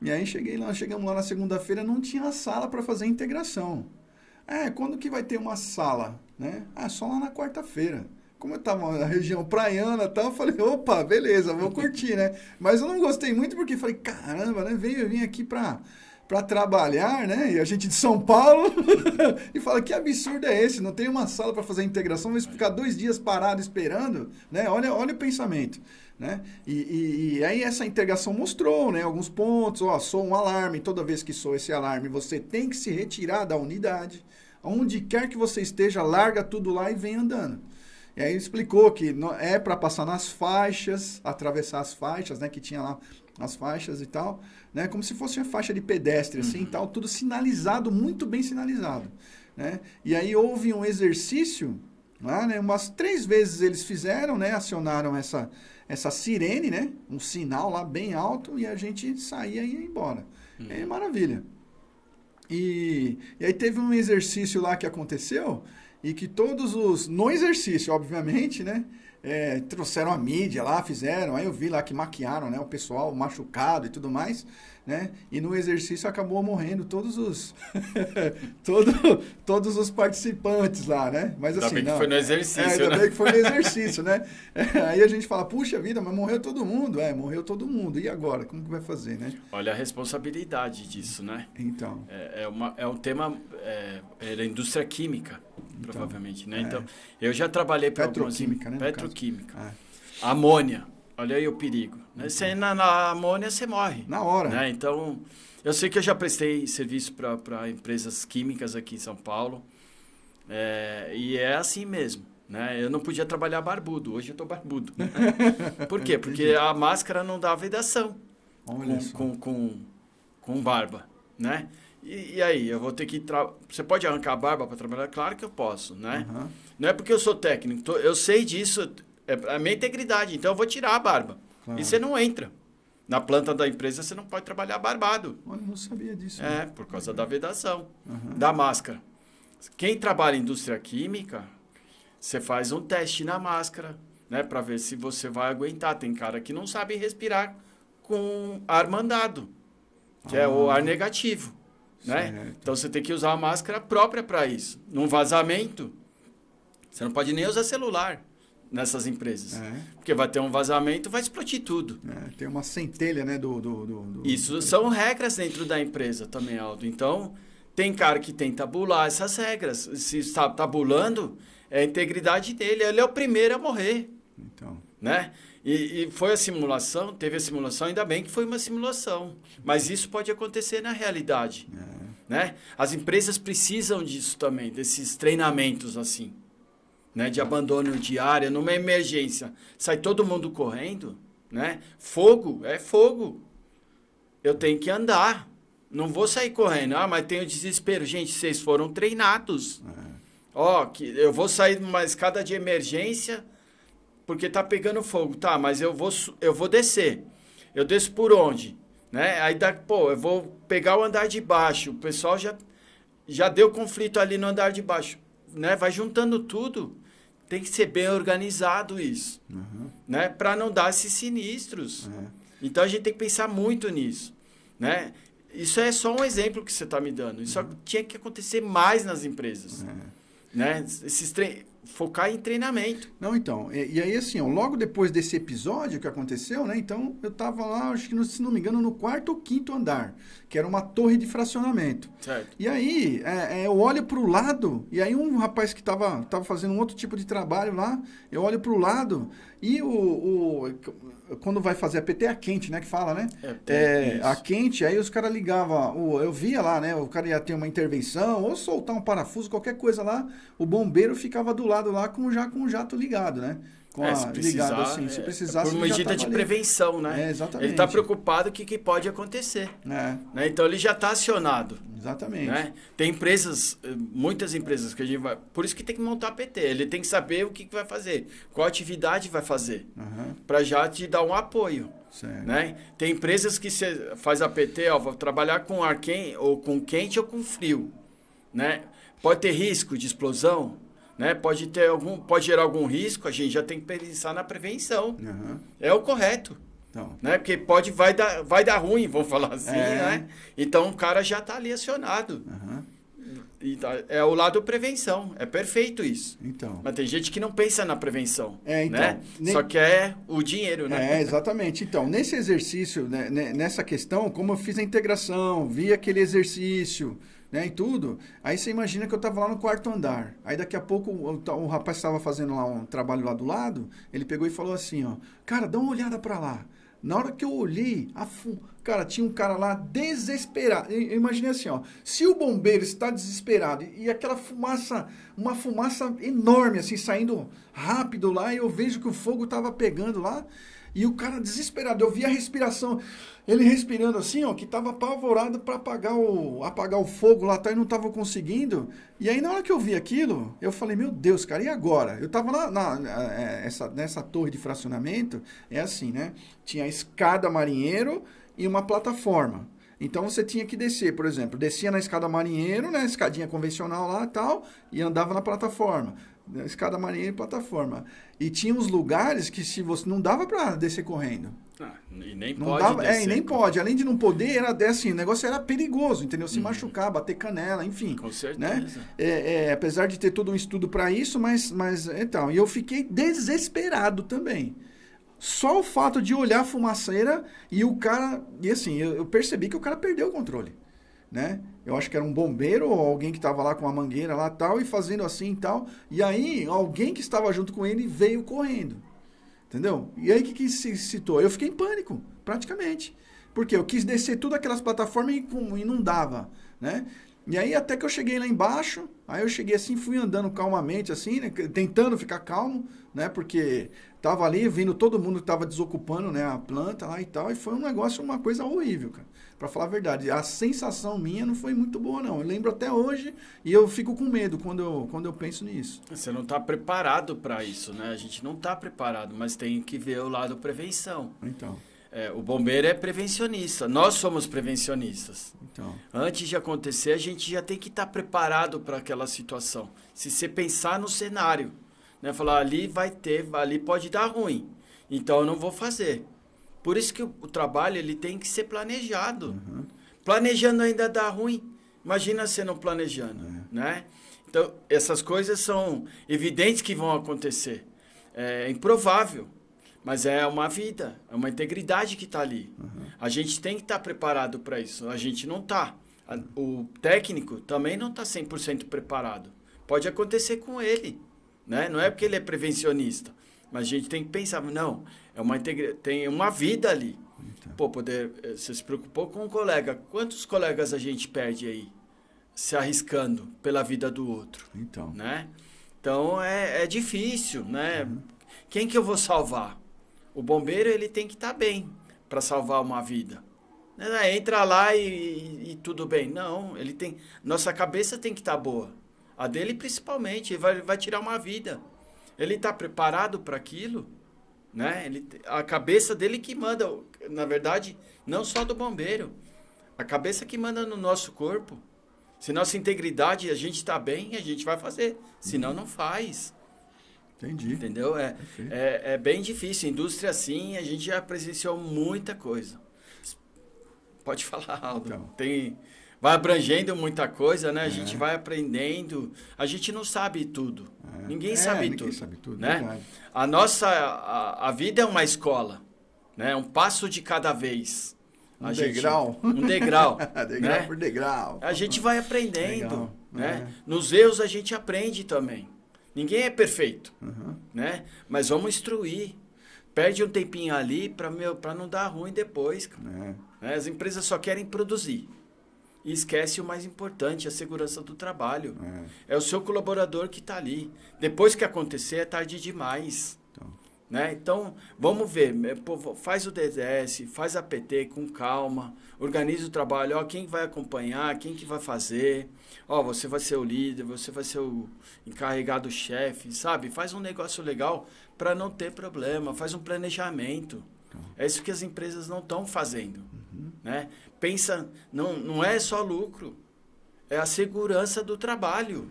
E aí chegamos lá na segunda-feira, não tinha sala para fazer a integração. Quando que vai ter uma sala? Né? Só lá na quarta-feira. Como eu estava na região praiana e tal, eu falei, opa, beleza, vou curtir, né? Mas eu não gostei muito porque falei, caramba, né? Eu vim aqui para trabalhar, né? E a gente de São Paulo e fala, que absurdo é esse? Não tem uma sala para fazer a integração, vai ficar 2 dias parado esperando, né? Olha o pensamento, né? E aí essa integração mostrou, né? Alguns pontos, soa um alarme, toda vez que soa esse alarme, você tem que se retirar da unidade, onde quer que você esteja, larga tudo lá e vem andando. E aí explicou que é para passar nas faixas, atravessar as faixas, né? Que tinha lá as faixas e tal, né? Como se fosse uma faixa de pedestre, assim, tal, tudo sinalizado, muito bem sinalizado, né? E aí houve um exercício, lá, né? Umas 3 vezes eles fizeram, né? Acionaram essa sirene, né? Um sinal lá bem alto e a gente saía e ia embora. É maravilha. E aí teve um exercício lá que aconteceu e que no exercício, obviamente, né? Trouxeram a mídia lá, fizeram, aí eu vi lá que maquiaram, né, o pessoal machucado e tudo mais, né, e no exercício acabou morrendo todos os todos os participantes lá, né, mas assim, ainda bem que foi no exercício, né? Ainda bem que foi no exercício, né, aí a gente fala, puxa vida, mas morreu todo mundo, morreu todo mundo, e agora, como que vai fazer, né? Olha a responsabilidade disso, né? Então. É um tema da indústria química, provavelmente, né? Então, eu já trabalhei para petroquímica, né? Petroquímica. Amônia. Olha aí o perigo. Né? Você, na amônia, você morre. Na hora. Né? Então, eu sei que eu já prestei serviço para empresas químicas aqui em São Paulo. E é assim mesmo. Né? Eu não podia trabalhar barbudo. Hoje eu estou barbudo. Né? Por quê? Porque a máscara não dá vedação com barba. Né? E aí, eu vou ter que... Você pode arrancar a barba para trabalhar? Claro que eu posso, né? Uhum. Não é porque eu sou técnico. Eu sei disso, é a minha integridade. Então, eu vou tirar a barba. Claro. E você não entra. Na planta da empresa, você não pode trabalhar barbado. Olha, eu não sabia disso. Por causa da vedação, da máscara. Quem trabalha em indústria química, você faz um teste na máscara, né? Para ver se você vai aguentar. Tem cara que não sabe respirar com ar mandado, que é o ar negativo. Né? Então você tem que usar uma máscara própria para isso. Num vazamento, você não pode nem usar celular nessas empresas. Porque vai ter um vazamento, vai explodir tudo. Tem uma centelha, né? Isso são regras dentro da empresa também, Aldo. Então, tem cara que tem que tabular essas regras. Se está tabulando, é a integridade dele. Ele é o primeiro a morrer. Então. Né? E foi a simulação, teve a simulação, ainda bem que foi uma simulação. Mas isso pode acontecer na realidade. Né? As empresas precisam disso também, desses treinamentos assim. Né? De abandono de área, numa emergência. Sai todo mundo correndo, né? Fogo, é fogo. Eu tenho que andar. Não vou sair correndo. Ah, mas tem o desespero. Gente, vocês foram treinados. Ó, que eu vou sair de uma escada de emergência porque tá pegando fogo. Tá, mas eu vou descer. Eu desço por onde? Né? Aí, eu vou pegar o andar de baixo. O pessoal já deu conflito ali no andar de baixo. Né? Vai juntando tudo. Tem que ser bem organizado isso. Né? Para não dar esses sinistros. Então, a gente tem que pensar muito nisso. Né? Isso é só um exemplo que você está me dando. Isso tinha que acontecer mais nas empresas. Né? Focar em treinamento. Não, então, e aí assim, ó, logo depois desse episódio que aconteceu, né, então eu tava lá, acho que se não me engano, no 4º ou 5º andar, que era uma torre de fracionamento. Certo. E aí, eu olho pro lado, e aí um rapaz que tava fazendo um outro tipo de trabalho lá, eu olho pro lado, e quando vai fazer a PT, a quente, né, que fala, né? A quente, aí os caras ligavam, eu via lá, né, o cara ia ter uma intervenção, ou soltar um parafuso, qualquer coisa lá, o bombeiro ficava do lado lá com o jato ligado, né? Se precisar, ligado assim, se precisasse, por medida de prevenção, né? Exatamente. Ele está preocupado com o que pode acontecer. Né? Então, ele já está acionado. Exatamente. Né? Tem empresas, muitas empresas que a gente vai... Por isso que tem que montar a PT. Ele tem que saber o que vai fazer, qual atividade vai fazer, para já te dar um apoio. Né? Tem empresas que você faz a PT, vou trabalhar com ar quente, ou com quente ou com frio. Né? Pode ter risco de explosão, né? Pode gerar algum risco, a gente já tem que pensar na prevenção. É o correto. Então. Né? Porque vai dar ruim, vamos falar assim, né? Então o cara já está ali acionado. É o lado prevenção, é perfeito isso. Então. Mas tem gente que não pensa na prevenção, então, né? Só quer o dinheiro, né? Exatamente. Então, nesse exercício, né, nessa questão, como eu fiz a integração, vi aquele exercício, né, e tudo, aí você imagina que eu estava lá no 4º andar. Aí daqui a pouco o rapaz estava fazendo lá um trabalho lá do lado, ele pegou e falou assim, ó, cara, dá uma olhada para lá. Na hora que eu olhei, cara, tinha um cara lá desesperado. Eu imaginei assim, ó, se o bombeiro está desesperado e aquela fumaça, uma fumaça enorme assim, saindo rápido lá, e eu vejo que o fogo estava pegando lá, e o cara desesperado, eu vi a respiração, ele respirando assim, ó, que estava apavorado para apagar o fogo lá, tá, e não estava conseguindo. E aí na hora que eu vi aquilo, eu falei, meu Deus, cara, e agora? Eu estava lá nessa torre de fracionamento, é assim, né? Tinha a escada marinheiro e uma plataforma. Então você tinha que descer, por exemplo, descia na escada marinheiro, né, escadinha convencional lá e tal, e andava na plataforma. Escada marinheiro e plataforma. E tinha uns lugares que se você não dava para descer correndo. E nem não pode dava, descer. E nem pode. Além de não poder, assim, o negócio era perigoso, entendeu? Se machucar, bater canela, enfim. Com certeza. Né? Apesar de ter todo um estudo para isso, mas então, e eu fiquei desesperado também. Só o fato de olhar a fumaceira e o cara... E assim, eu percebi que o cara perdeu o controle, né? Eu acho que era um bombeiro ou alguém que estava lá com uma mangueira lá tal, e fazendo assim e tal. E aí, alguém que estava junto com ele veio correndo. Entendeu? E aí, o que se citou? Eu fiquei em pânico, praticamente. Porque eu quis descer todas aquelas plataformas e não dava, né? E aí, até que eu cheguei lá embaixo, aí eu cheguei assim, fui andando calmamente, assim, né? Tentando ficar calmo, né? Porque tava ali, vindo todo mundo que tava desocupando, né, a planta lá e tal, e foi um negócio, uma coisa horrível, cara. Pra falar a verdade, a sensação minha não foi muito boa, não. Eu lembro até hoje e eu fico com medo quando eu penso nisso. Você não está preparado para isso, né? A gente não está preparado, mas tem que ver o lado prevenção. Então. O bombeiro é prevencionista, nós somos prevencionistas. Então. Antes de acontecer, a gente já tem que estar preparado para aquela situação. Se você pensar no cenário, né? Falar, ali pode dar ruim, então eu não vou fazer. Por isso que o trabalho ele tem que ser planejado. Planejando ainda dá ruim. Imagina você não planejando, né? Então, essas coisas são evidentes que vão acontecer. É improvável, mas é uma vida, é uma integridade que está ali. A gente tem que estar preparado para isso. A gente não está. O técnico também não está 100% preparado. Pode acontecer com ele, né? Não é porque ele é prevencionista. Mas a gente tem que pensar, não, tem uma vida ali. Então. Pô, você se preocupou com um colega. Quantos colegas a gente perde aí se arriscando pela vida do outro? Então. Né? Então, é difícil, né? Quem que eu vou salvar? O bombeiro, ele tem que estar bem para salvar uma vida. Entra lá e tudo bem. Não, nossa cabeça tem que estar boa. A dele, principalmente, ele vai tirar uma vida. Ele está preparado para aquilo? Né? A cabeça dele que manda, na verdade, não só do bombeiro, a cabeça que manda no nosso corpo. Se nossa integridade, a gente está bem, a gente vai fazer, senão não faz. Entendi. Entendeu? É bem difícil. Indústria, assim, a gente já presenciou muita coisa. Pode falar, Aldo. Então. Vai abrangendo muita coisa, né? A gente vai aprendendo. A gente não sabe tudo. Ninguém sabe tudo. Né? A vida é uma escola, né? Um passo de cada vez. Degrau. Um degrau. Degrau né? por degrau. A gente vai aprendendo. Legal. Né? Nos erros a gente aprende também. Ninguém é perfeito. Né? Mas vamos instruir. Perde um tempinho ali para não dar ruim depois. Né? As empresas só querem produzir. E esquece o mais importante, a segurança do trabalho. É o seu colaborador que está ali. Depois que acontecer, é tarde demais. Né? Então, vamos ver. Faz o DDS, faz a PT com calma, organiza o trabalho. Quem vai acompanhar, quem que vai fazer. Você vai ser o líder, você vai ser o encarregado-chefe, sabe? Faz um negócio legal para não ter problema. Faz um planejamento. É isso que as empresas não estão fazendo. Né? Pensa, não é só lucro, é a segurança do trabalho.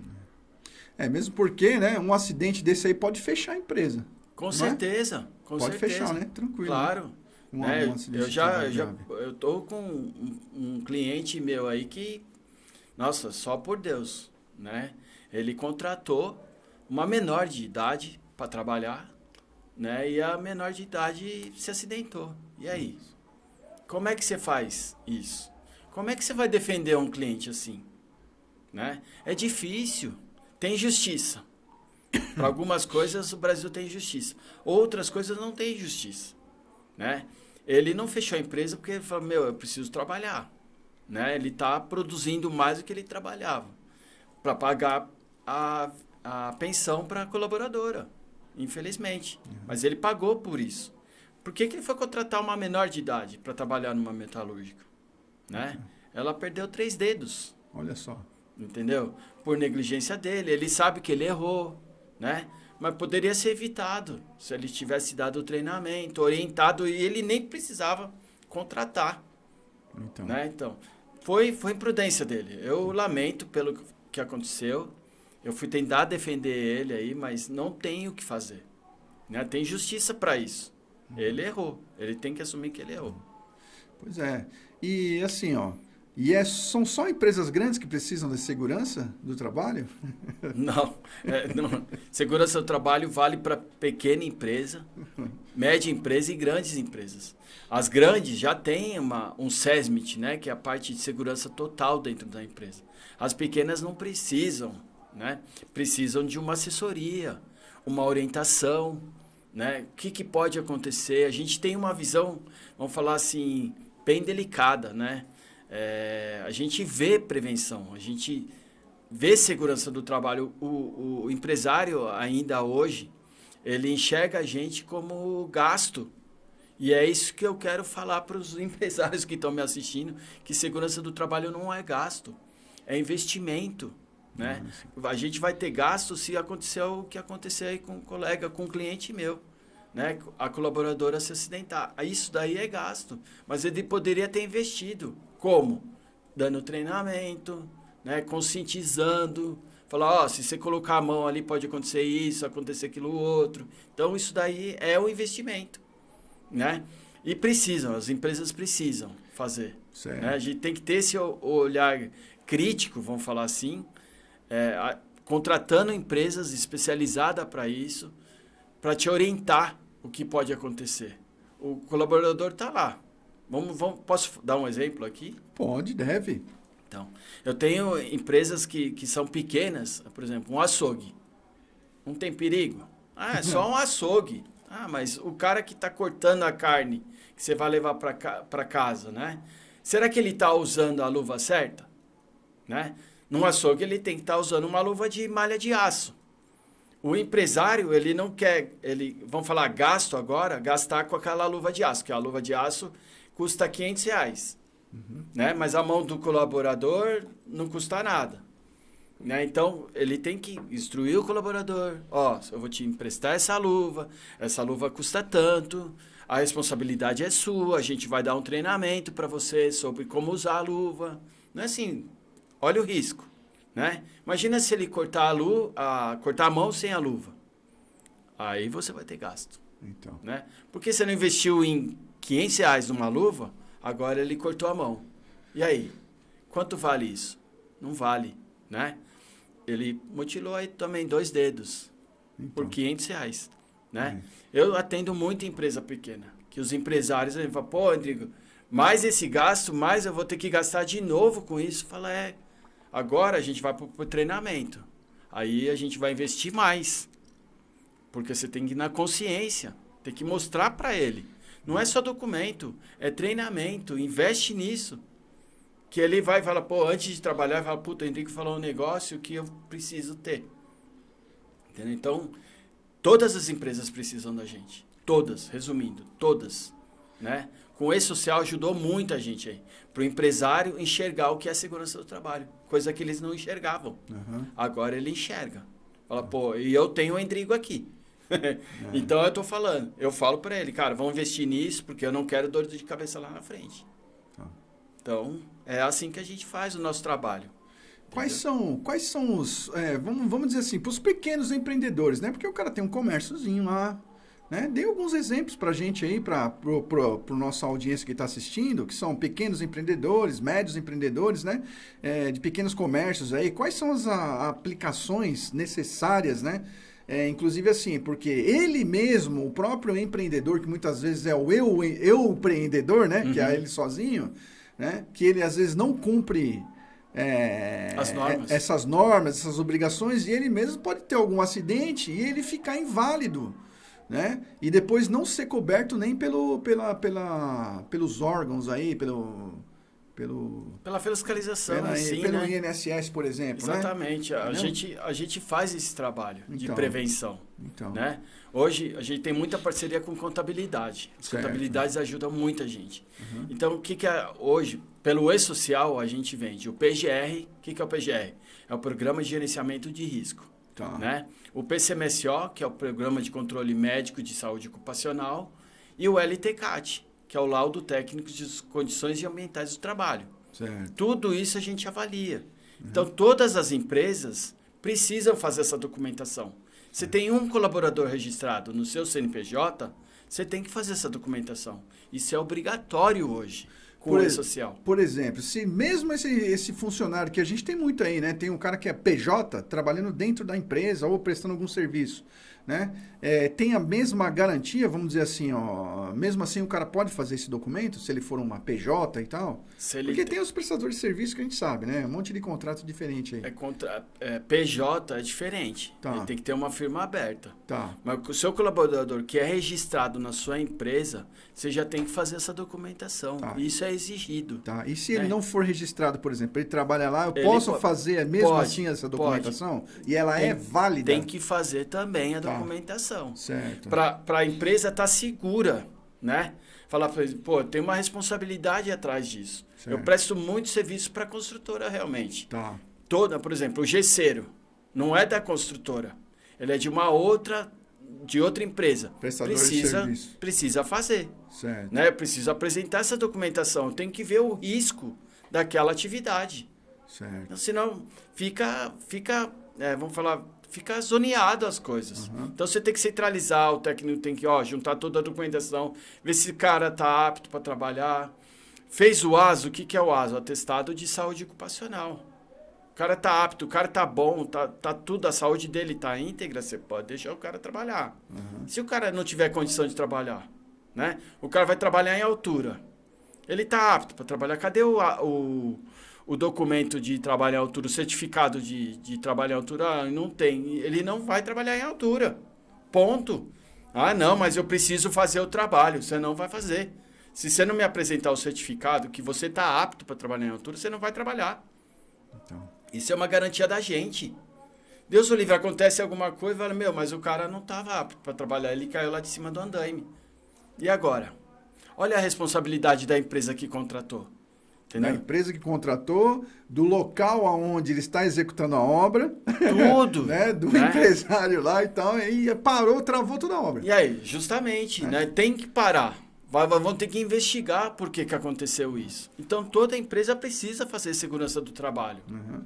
Mesmo porque, né, um acidente desse aí pode fechar a empresa. Com certeza. Pode fechar, né? Tranquilo. Claro. Né? Eu tô com um cliente meu aí que, nossa, só por Deus, né? Ele contratou uma menor de idade para trabalhar, né? E a menor de idade se acidentou. E aí? Como é que você faz isso? Como é que você vai defender um cliente assim? Né? É difícil. Tem justiça. Para algumas coisas, o Brasil tem justiça. Outras coisas não tem justiça. Né? Ele não fechou a empresa porque ele falou, eu preciso trabalhar. Né? Ele está produzindo mais do que ele trabalhava. Para pagar a pensão para a colaboradora. Infelizmente. Mas ele pagou por isso. Por que ele foi contratar uma menor de idade para trabalhar numa metalúrgica? Né? Ela perdeu 3 dedos. Olha só. Entendeu? Por negligência dele. Ele sabe que ele errou. Né? Mas poderia ser evitado se ele tivesse dado o treinamento, orientado, e ele nem precisava contratar. Então, foi imprudência dele. Eu lamento pelo que aconteceu. Eu fui tentar defender ele aí, mas não tem o que fazer. Né? Tem justiça para isso. Ele errou. Ele tem que assumir que ele errou. Pois é. E assim, são só empresas grandes que precisam de segurança do trabalho? Não. Segurança do trabalho vale para pequena empresa, média empresa e grandes empresas. As grandes já têm um SESMIT, né, que é a parte de segurança total dentro da empresa. As pequenas não precisam, né? Precisam de uma assessoria, uma orientação, né? O que pode acontecer? A gente tem uma visão, vamos falar assim, bem delicada, né? A gente vê prevenção, a gente vê segurança do trabalho. O empresário ainda hoje, ele enxerga a gente como gasto. E é isso que eu quero falar para os empresários que estão me assistindo, que segurança do trabalho não é gasto, é investimento. Né? A gente vai ter gasto se acontecer o que aconteceu aí com um colega, com um cliente meu. Né? A colaboradora se acidentar. Isso daí é gasto. Mas ele poderia ter investido. Como? Dando treinamento, né? Conscientizando. Falar, se você colocar a mão ali pode acontecer isso, acontecer aquilo outro. Então, isso daí é o investimento. Né? E as empresas precisam fazer. Né? A gente tem que ter esse olhar crítico, vamos falar assim, contratando empresas especializadas para isso, para te orientar o que pode acontecer. O colaborador está lá. Posso dar um exemplo aqui? Pode, deve. Então, eu tenho empresas que são pequenas, por exemplo, um açougue. Não tem perigo? É só um açougue. Ah, mas o cara que está cortando a carne, que você vai levar para casa, né? Será que ele está usando a luva certa? Né? No açougue ele tem que estar usando uma luva de malha de aço. O empresário, ele não quer, vamos falar gasto agora, gastar com aquela luva de aço, que a luva de aço custa R$500, né? Mas a mão do colaborador não custa nada. Né? Então, ele tem que instruir o colaborador. Ó, eu vou te emprestar essa luva custa tanto, a responsabilidade é sua, a gente vai dar um treinamento para você sobre como usar a luva. Não é assim, olha o risco. Né? Imagina se ele cortar cortar a mão sem a luva. Aí você vai ter gasto. Então. Né? Porque você não investiu em R$500 numa luva, agora ele cortou a mão. E aí? Quanto vale isso? Não vale. Né? Ele mutilou aí também 2 dedos por R$500. Né? Eu atendo muita empresa pequena, que os empresários falam, pô, Rodrigo, mais esse gasto, mais eu vou ter que gastar de novo com isso. Fala, agora a gente vai para o treinamento. Aí a gente vai investir mais. Porque você tem que ir na consciência, tem que mostrar para ele. Não é só documento, é treinamento, investe nisso. Que ele vai falar, pô, antes de trabalhar, fala, puta, o Henrique falou um negócio que eu preciso ter. Entendeu? Então, todas as empresas precisam da gente. Todas, resumindo, todas. Né? Com o E-Social ajudou muita gente aí. Para o empresário enxergar o que é segurança do trabalho. Coisa que eles não enxergavam. Agora ele enxerga. Fala, pô, e eu tenho o Endrigo aqui. Então eu tô falando. Eu falo para ele, cara, vamos investir nisso porque eu não quero dor de cabeça lá na frente. Então, é assim que a gente faz o nosso trabalho. Quais são os, vamos dizer assim, para os pequenos empreendedores, né? Porque o cara tem um comérciozinho lá, né? Dê alguns exemplos para a gente aí, para o nossa audiência que está assistindo, que são pequenos empreendedores, médios empreendedores, né? De pequenos comércios aí. Quais são as aplicações necessárias, né? Inclusive assim, porque ele mesmo, o próprio empreendedor, que muitas vezes é o eu empreendedor, né? Que é ele sozinho, né? Que ele às vezes não cumpre essas normas, essas obrigações, e ele mesmo pode ter algum acidente e ele ficar inválido, né? E depois não ser coberto nem pelos órgãos aí, pela fiscalização, pelo né? INSS, por exemplo. Exatamente. Né? A gente faz esse trabalho de Então, prevenção. Né? Hoje, a gente tem muita parceria com contabilidade. As contabilidades ajudam muita gente. Então, o que é hoje? Pelo E-Social, a gente vende o PGR. O que é o PGR? É o Programa de Gerenciamento de Risco. Né? O PCMSO, que é o Programa de Controle Médico de Saúde Ocupacional. E o LTCAT, que é o Laudo Técnico de Condições Ambientais do Trabalho. Certo. Tudo isso a gente avalia. Então, todas as empresas precisam fazer essa documentação. Você tem um colaborador registrado no seu CNPJ, você tem que fazer essa documentação. Isso é obrigatório hoje com o E-Social. Por exemplo, se mesmo esse funcionário, que a gente tem muito aí, né? Tem um cara que é PJ, trabalhando dentro da empresa ou prestando algum serviço, né? Tem a mesma garantia, vamos dizer assim, ó, mesmo assim o cara pode fazer esse documento, se ele for uma PJ e tal? Porque tem os prestadores de serviço que a gente sabe, né? Um monte de contrato diferente aí. PJ é diferente. Ele tem que ter uma firma aberta. Mas o seu colaborador que é registrado na sua empresa, você já tem que fazer essa documentação. Isso é exigido. E se ele não for registrado, por exemplo, ele trabalha lá, eu posso fazer mesmo assim essa documentação? E ela é válida? Tem que fazer também a documentação. Certo. Para a empresa estar segura, né? Falar para ele, pô, tem uma responsabilidade atrás disso. Certo. Eu presto muito serviço para a construtora realmente. Por exemplo, o gesseiro não é da construtora. Ele é de outra empresa. Prestador de serviço. Precisa fazer. Certo. Né? Eu preciso apresentar essa documentação. Eu tenho que ver o risco daquela atividade. Certo. Senão fica zoneado as coisas. Então, você tem que centralizar, o técnico tem que juntar toda a documentação, ver se o cara está apto para trabalhar. Fez o ASO, o que é o ASO? Atestado de Saúde Ocupacional. O cara está apto, o cara está bom, tá tudo, a saúde dele está íntegra, você pode deixar o cara trabalhar. Se o cara não tiver condição de trabalhar, né? O cara vai trabalhar em altura. Ele está apto para trabalhar. Cadê o documento de trabalho em altura, o certificado de trabalho em altura? Não tem. Ele não vai trabalhar em altura. Ponto. Ah, não, mas eu preciso fazer o trabalho. Você não vai fazer. Se você não me apresentar o certificado que você está apto para trabalhar em altura, você não vai trabalhar. Então, Isso é uma garantia da gente. Deus o livre, acontece alguma coisa e fala, meu, mas o cara não estava apto para trabalhar, ele caiu lá de cima do andaime. E agora? Olha a responsabilidade da empresa que contratou. Entendeu? da empresa que contratou, do local aonde ele está executando a obra, Tudo. né? Do né? empresário lá e tal, e parou, travou toda a obra. E aí, justamente, né? Tem que parar. Vão ter que investigar por que aconteceu isso. Então, toda empresa precisa fazer segurança do trabalho.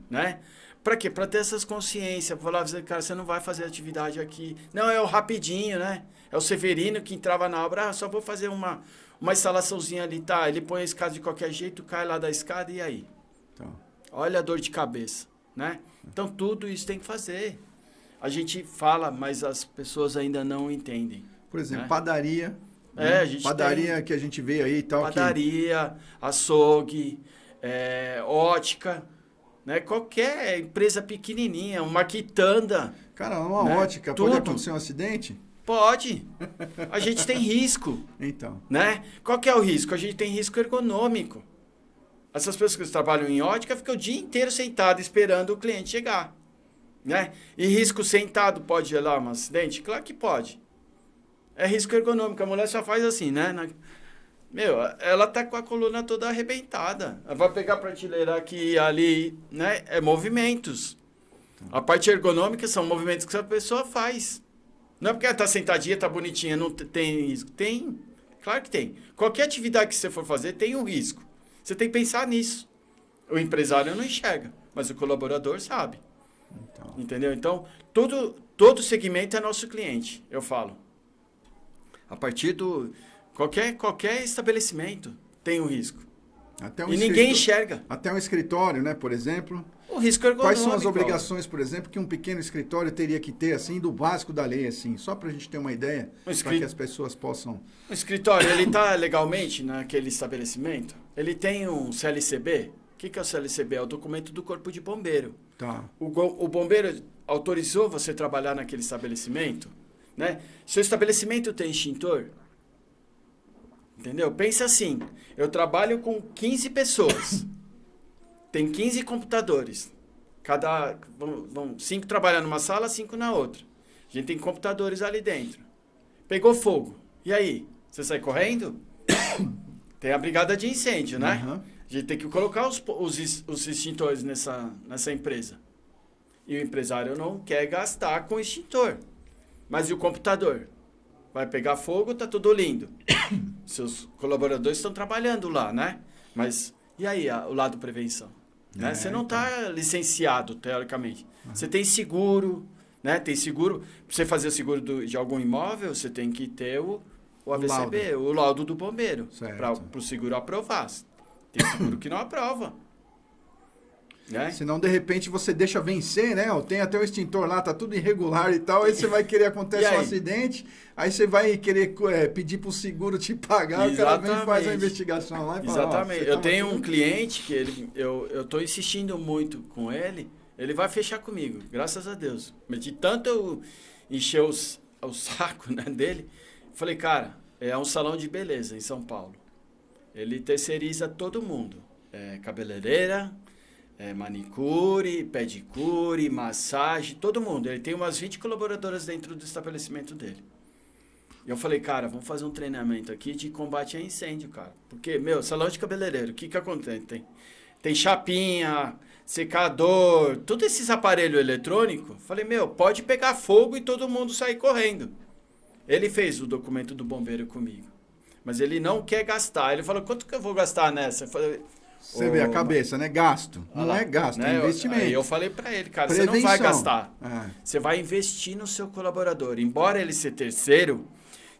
Né? Para quê? Para ter essas consciências. Falar, cara, você não vai fazer atividade aqui. Não, é o rapidinho, né? É o Severino que entrava na obra. Ah, só vou fazer uma instalaçãozinha ali, tá? Ele põe a escada de qualquer jeito, cai lá da escada e aí? Então, Olha a dor de cabeça, né? Então, tudo isso tem que fazer. A gente fala, mas as pessoas ainda não entendem. por exemplo, né? padaria. A gente padaria tem que a gente vê aí e tal. padaria, açougue, ótica, né? Qualquer empresa pequenininha, uma quitanda. Cara, uma né? ótica, Tudo. pode acontecer um acidente? Pode. A gente tem risco, Então, né? Qual que é o risco? A gente tem risco ergonômico. Essas pessoas que trabalham em ótica ficam o dia inteiro sentado esperando o cliente chegar, né? E risco sentado pode gerar um acidente? Claro que pode. É risco ergonômico. A mulher só faz assim, né? Meu, ela tá com a coluna toda arrebentada. Ela vai pegar a prateleira aqui e ali, né? É movimentos. A parte ergonômica são movimentos que a pessoa faz. Não é porque ela tá sentadinha, tá bonitinha, não tem risco. Tem. Claro que tem. Qualquer atividade que você for fazer tem um risco. Você tem que pensar nisso. O empresário não enxerga, mas o colaborador sabe. então. Entendeu? Então, todo segmento é nosso cliente, eu falo. A partir do... Qualquer estabelecimento tem um risco. Até um E ninguém enxerga. Até um escritório, né, por exemplo. O risco ergonômico. Quais são as obrigações, por exemplo, que um pequeno escritório teria que ter, assim, do básico da lei, assim? Só para a gente ter uma ideia, para que as pessoas possam... O escritório, ele está legalmente naquele estabelecimento? Ele tem um CLCB? O que é o CLCB? É o documento do Corpo de Bombeiro. Tá. O bombeiro autorizou você trabalhar naquele estabelecimento? Né? Seu estabelecimento tem extintor? Entendeu? Pensa assim, eu trabalho com 15 pessoas, tem 15 computadores, vão 5 trabalhando numa sala, 5 na outra. A gente tem computadores ali dentro. Pegou fogo, e aí? Você sai correndo? Tem a brigada de incêndio, né? Uhum. A gente tem que colocar os extintores nessa empresa. E o empresário não quer gastar com extintor. Mas e o computador? Vai pegar fogo, tá tudo lindo. Seus colaboradores estão trabalhando lá, né? Mas e aí o lado prevenção? Né? Você não está licenciado, teoricamente. Você tem seguro, né? Tem seguro. Para você fazer o seguro de algum imóvel, você tem que ter o ABCB, o laudo do bombeiro. Para o seguro aprovar. Tem seguro que não aprova. Né? Senão, de repente, você deixa vencer, né? Tem até o extintor lá, tá tudo irregular e tal. Aí você vai querer, acontece um acidente, aí você vai querer pedir pro seguro te pagar, Exatamente. o cara vem e faz a investigação lá e fala... Exatamente. Eu tenho um cliente que eu tô insistindo muito com ele, ele vai fechar comigo, graças a Deus. Mas de tanto eu encher o saco, né, dele, falei, cara, é um salão de beleza em São Paulo. Ele terceiriza todo mundo. Cabeleireira... manicure, pedicure, massagem, todo mundo. Ele tem umas 20 colaboradoras dentro do estabelecimento dele. E eu falei, cara, vamos fazer um treinamento aqui de combate a incêndio, cara. Porque, salão de cabeleireiro, o que acontece? Tem chapinha, secador, todos esses aparelhos eletrônicos. Falei, pode pegar fogo e todo mundo sair correndo. Ele fez o documento do bombeiro comigo. Mas ele não quer gastar. Ele falou, quanto que eu vou gastar nessa? Eu falei... Você vê a cabeça, né? Gasto. Não é gasto, é investimento. Aí eu falei para ele, cara, Prevenção. Você não vai gastar. Você vai investir no seu colaborador. Embora ele ser terceiro,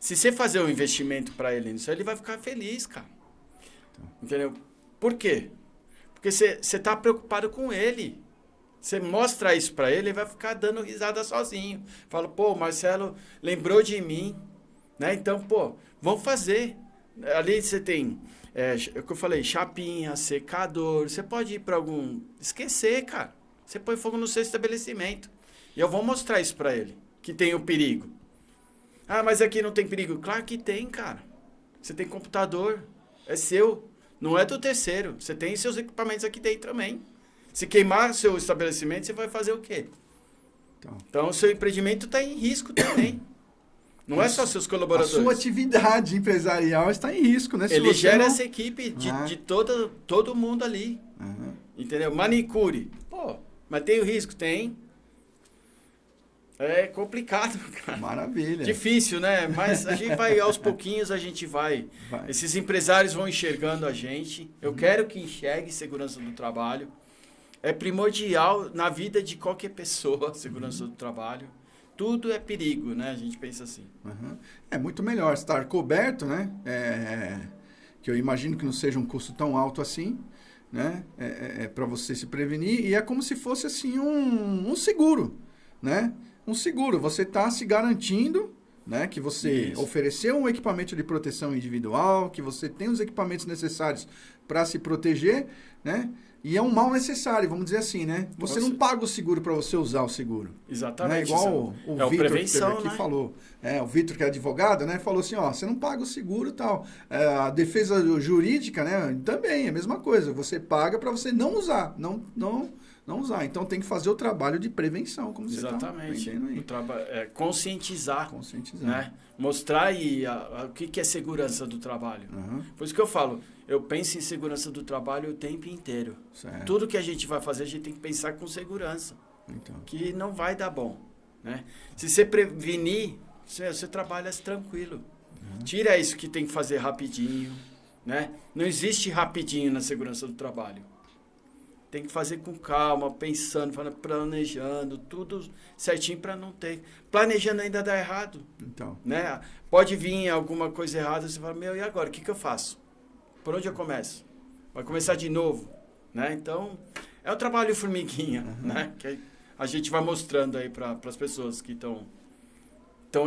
se você fazer um investimento para ele nisso, ele vai ficar feliz, cara. Entendeu? Por quê? Porque você está preocupado com ele. Você mostra isso para ele, ele vai ficar dando risada sozinho. Fala, o Marcelo lembrou de mim. Né? Então, vamos fazer. Ali você tem... o que eu falei, chapinha, secador, você pode ir para algum... Esquecer, cara. Você põe fogo no seu estabelecimento. E eu vou mostrar isso para ele, que tem o perigo. Ah, mas aqui não tem perigo. Claro que tem, cara. Você tem computador, é seu, não é do terceiro. Você tem seus equipamentos aqui dentro também. Se queimar seu estabelecimento, você vai fazer o quê? Então, o seu empreendimento está em risco também. Não é só seus colaboradores. A sua atividade empresarial está em risco, né? Ele gera essa equipe de todo mundo ali. Entendeu? Manicure. Pô, mas tem o risco? Tem. É complicado, cara. Maravilha. Difícil, né? Mas a gente vai, aos pouquinhos, a gente vai. Esses empresários vão enxergando a gente. Eu quero que enxergue segurança do trabalho. É primordial na vida de qualquer pessoa, segurança do trabalho. Tudo é perigo, né? A gente pensa assim. É muito melhor estar coberto, né? Que eu imagino que não seja um custo tão alto assim, né? Para você se prevenir. E é como se fosse assim um seguro, né? Um seguro. Você está se garantindo, né? Que você ofereceu um equipamento de proteção individual, que você tem os equipamentos necessários para se proteger, né? E é um mal necessário, vamos dizer assim, né? Você não paga o seguro para você usar o seguro. Exatamente. Né? Igual o Vitor que esteve aqui, né? falou. O Vitor, que é advogado, né? Falou assim, ó, você não paga o seguro e tal. A defesa jurídica, né? Também é a mesma coisa. Você paga para você não usar. Não usar. Então tem que fazer o trabalho de prevenção, como você está aprendendo aí. Conscientizar. Né? Mostrar aí o que é segurança do trabalho. Por isso que eu falo, eu penso em segurança do trabalho o tempo inteiro. Certo. Tudo que a gente vai fazer, a gente tem que pensar com segurança. Então. Que não vai dar bom. Né? Se você prevenir, você trabalha tranquilo. Tira isso que tem que fazer rapidinho. Né? Não existe rapidinho na segurança do trabalho. Tem que fazer com calma, pensando, planejando, tudo certinho para não ter. Planejando ainda dá errado. Então. Né? Pode vir alguma coisa errada, você fala, e agora? O que eu faço? Por onde eu começo? Vai começar de novo? Né? Então, é um trabalho formiguinha, né? Que a gente vai mostrando aí para as pessoas que estão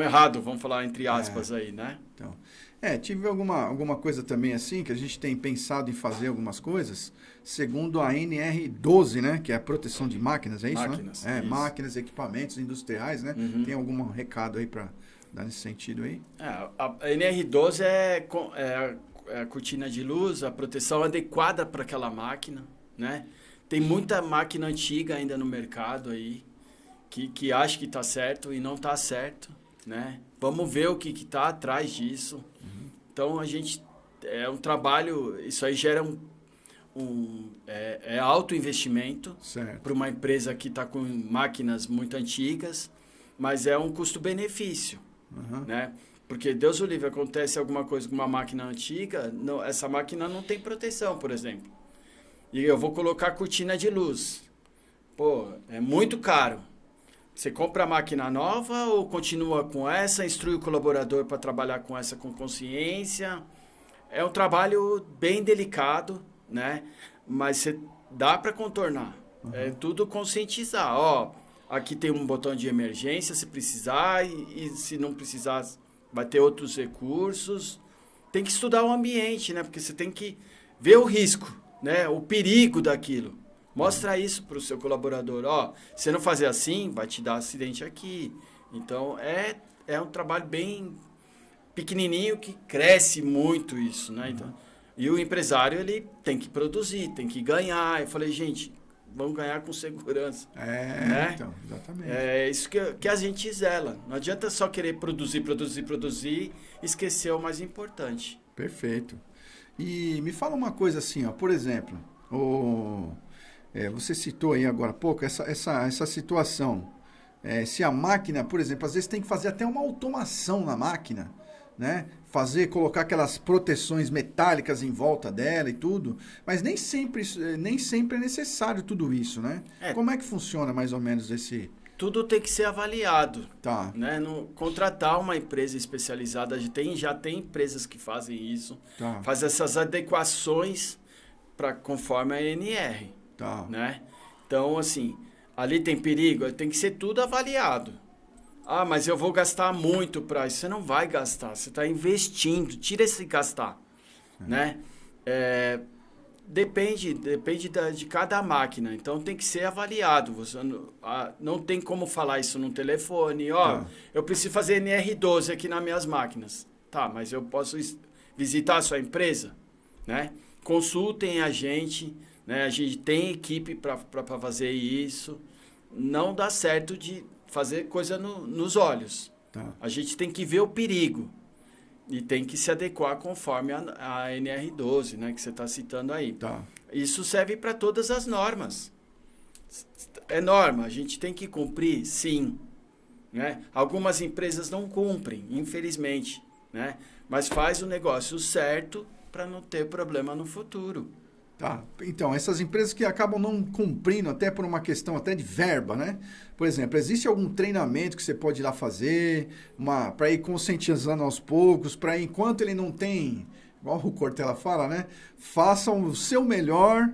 errado, vamos falar entre aspas aí, né? Então, tive alguma coisa também assim, que a gente tem pensado em fazer algumas coisas, segundo a NR12, né? Que é a proteção de máquinas, é isso, máquinas, né? isso. Máquinas, equipamentos industriais, né? Tem algum recado aí para dar nesse sentido aí? A NR12 é a cortina de luz, a proteção adequada para aquela máquina, né? Tem muita máquina antiga ainda no mercado aí, que acha que está certo e não está certo, né? Vamos ver o que está atrás disso. Então, a gente... É um trabalho... Isso aí gera alto investimento para uma empresa que está com máquinas muito antigas, mas é um custo-benefício, né? Porque, Deus o livre, acontece alguma coisa com uma máquina antiga, essa máquina não tem proteção, por exemplo. E eu vou colocar cortina de luz. Pô, é muito caro. Você compra a máquina nova ou continua com essa, instrui o colaborador para trabalhar com essa com consciência? É um trabalho bem delicado, né? Mas dá para contornar. É tudo conscientizar. Ó, aqui tem um botão de emergência se precisar e se não precisar, vai ter outros recursos. Tem que estudar o ambiente, né? Porque você tem que ver o risco, né? O perigo daquilo. Mostra isso para o seu colaborador. Ó, se não fazer assim, vai te dar acidente aqui. Então, é um trabalho bem pequenininho que cresce muito isso, né? Então, e o empresário, ele tem que produzir, tem que ganhar. Eu falei, gente, vamos ganhar com segurança. Né? Então, exatamente. É isso que a gente zela. Não adianta só querer produzir, esquecer o mais importante. Perfeito. E me fala uma coisa assim, ó, por exemplo, você citou aí agora há pouco essa situação. Se a máquina, por exemplo, às vezes tem que fazer até uma automação na máquina, né? Colocar aquelas proteções metálicas em volta dela e tudo, mas nem sempre é necessário tudo isso, né? Como é que funciona mais ou menos esse... Tudo tem que ser avaliado. Tá. Né? Contratar uma empresa especializada, já tem empresas que fazem isso, faz essas adequações conforme a NR. Tá. Né? Então, assim, ali tem perigo, tem que ser tudo avaliado. Ah, mas eu vou gastar muito para isso. Você não vai gastar, você está investindo. Tira esse gastar. Né? Depende de cada máquina. Então, tem que ser avaliado. Você não tem como falar isso no telefone. Eu preciso fazer NR12 aqui nas minhas máquinas. Tá, mas eu posso visitar a sua empresa, né? Consultem a gente, né? A gente tem equipe para fazer isso. Não dá certo de fazer coisa nos olhos. Tá. A gente tem que ver o perigo. E tem que se adequar conforme a NR12, né, que você está citando aí. Tá. Isso serve para todas as normas. É norma, a gente tem que cumprir, sim. Né? Algumas empresas não cumprem, infelizmente. Né? Mas faz o negócio certo para não ter problema no futuro. Tá. Então, essas empresas que acabam não cumprindo, até por uma questão até de verba, né? Por exemplo, existe algum treinamento que você pode ir lá fazer, para ir conscientizando aos poucos, para enquanto ele não tem, igual o Cortella fala, né? Façam o seu melhor,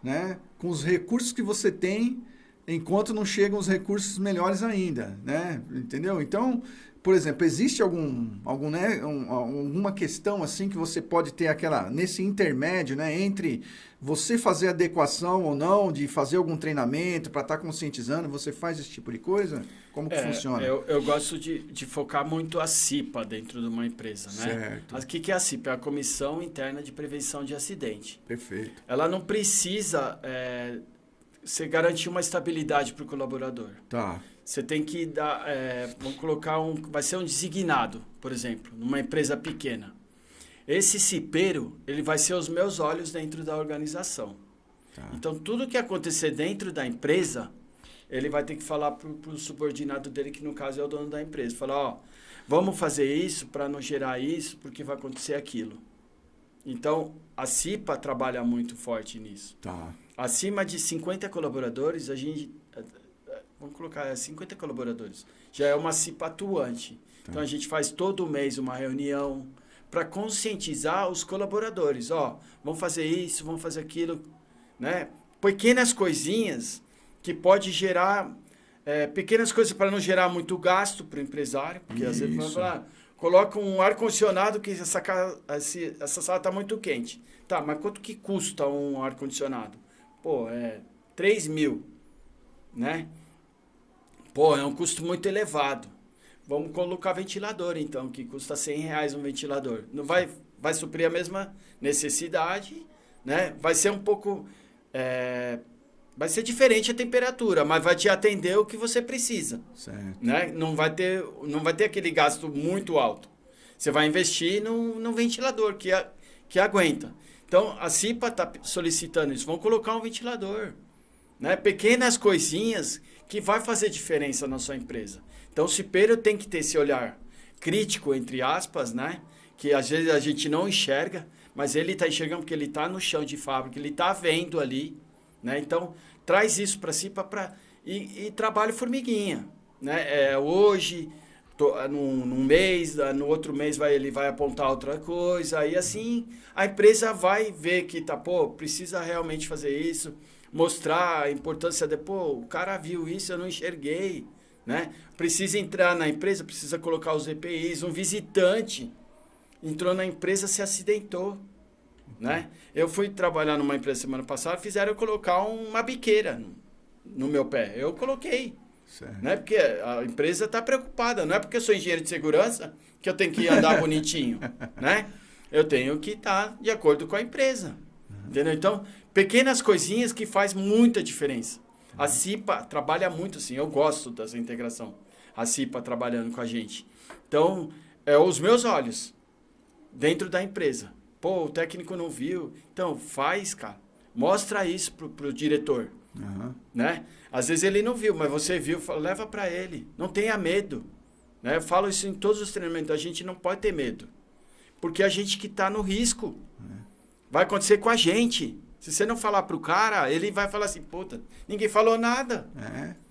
né? Com os recursos que você tem, enquanto não chegam os recursos melhores ainda, né? Entendeu? Então, por exemplo, existe alguma questão assim que você pode ter nesse intermédio, né, entre você fazer adequação ou não, de fazer algum treinamento para estar conscientizando, você faz esse tipo de coisa? Como que funciona? Eu gosto de focar muito a CIPA dentro de uma empresa, né? Certo. O que é a CIPA? É a Comissão Interna de Prevenção de Acidente. Perfeito. Ela não precisa você garantir uma estabilidade para o colaborador. Tá. Você tem que dar, vamos colocar vai ser um designado, por exemplo, numa empresa pequena. Esse cipeiro, ele vai ser os meus olhos dentro da organização. Tá. Então, tudo que acontecer dentro da empresa, ele vai ter que falar para o subordinado dele, que no caso é o dono da empresa. Falar, vamos fazer isso para não gerar isso, porque vai acontecer aquilo. Então, a CIPA trabalha muito forte nisso. Tá. Acima de 50 colaboradores, a gente... Vamos colocar 50 colaboradores. Já é uma CIPA atuante. Tá. Então, a gente faz todo mês uma reunião para conscientizar os colaboradores. Vamos fazer isso, vamos fazer aquilo. Né? Pequenas coisinhas que pode gerar... pequenas coisas para não gerar muito gasto para o empresário. Porque às vezes vai falar, coloca um ar-condicionado que essa sala está muito quente. Tá, mas quanto que custa um ar-condicionado? 3 mil. Né? É um custo muito elevado. Vamos colocar ventilador, então, que custa R$100 um ventilador. Não vai suprir a mesma necessidade, né? Vai ser um pouco... vai ser diferente a temperatura, mas vai te atender o que você precisa. Certo. Né? Não vai ter aquele gasto muito alto. Você vai investir num ventilador que aguenta. Então, a CIPA está solicitando isso. Vamos colocar um ventilador. Né? Pequenas coisinhas que vai fazer diferença na sua empresa. Então, o cipeiro tem que ter esse olhar crítico, entre aspas, né? Que às vezes a gente não enxerga, mas ele está enxergando porque ele está no chão de fábrica, ele está vendo ali. Né? Então, traz isso para a CIPA e trabalha formiguinha. Né? Hoje, num mês, no outro mês ele vai apontar outra coisa, aí assim a empresa vai ver que precisa realmente fazer isso, mostrar a importância o cara viu isso, eu não enxerguei, né? Precisa entrar na empresa, precisa colocar os EPIs, um visitante entrou na empresa, se acidentou, né? Eu fui trabalhar numa empresa semana passada, fizeram eu colocar uma biqueira no meu pé, eu coloquei. Certo. Né? Porque a empresa está preocupada, não é porque eu sou engenheiro de segurança que eu tenho que andar bonitinho, né? Eu tenho que estar de acordo com a empresa, entendeu? Então, pequenas coisinhas que faz muita diferença. A CIPA trabalha muito assim, eu gosto dessa integração, a CIPA trabalhando com a gente. Então, os meus olhos dentro da empresa. O técnico não viu, então faz, cara, mostra isso pro diretor. Uhum. Né? Às vezes ele não viu, mas você viu, leva para ele. Não tenha medo. Né? Eu falo isso em todos os treinamentos. A gente não pode ter medo. Porque a gente que está no risco. Vai acontecer com a gente. Se você não falar pro cara, ele vai falar assim, puta, ninguém falou nada.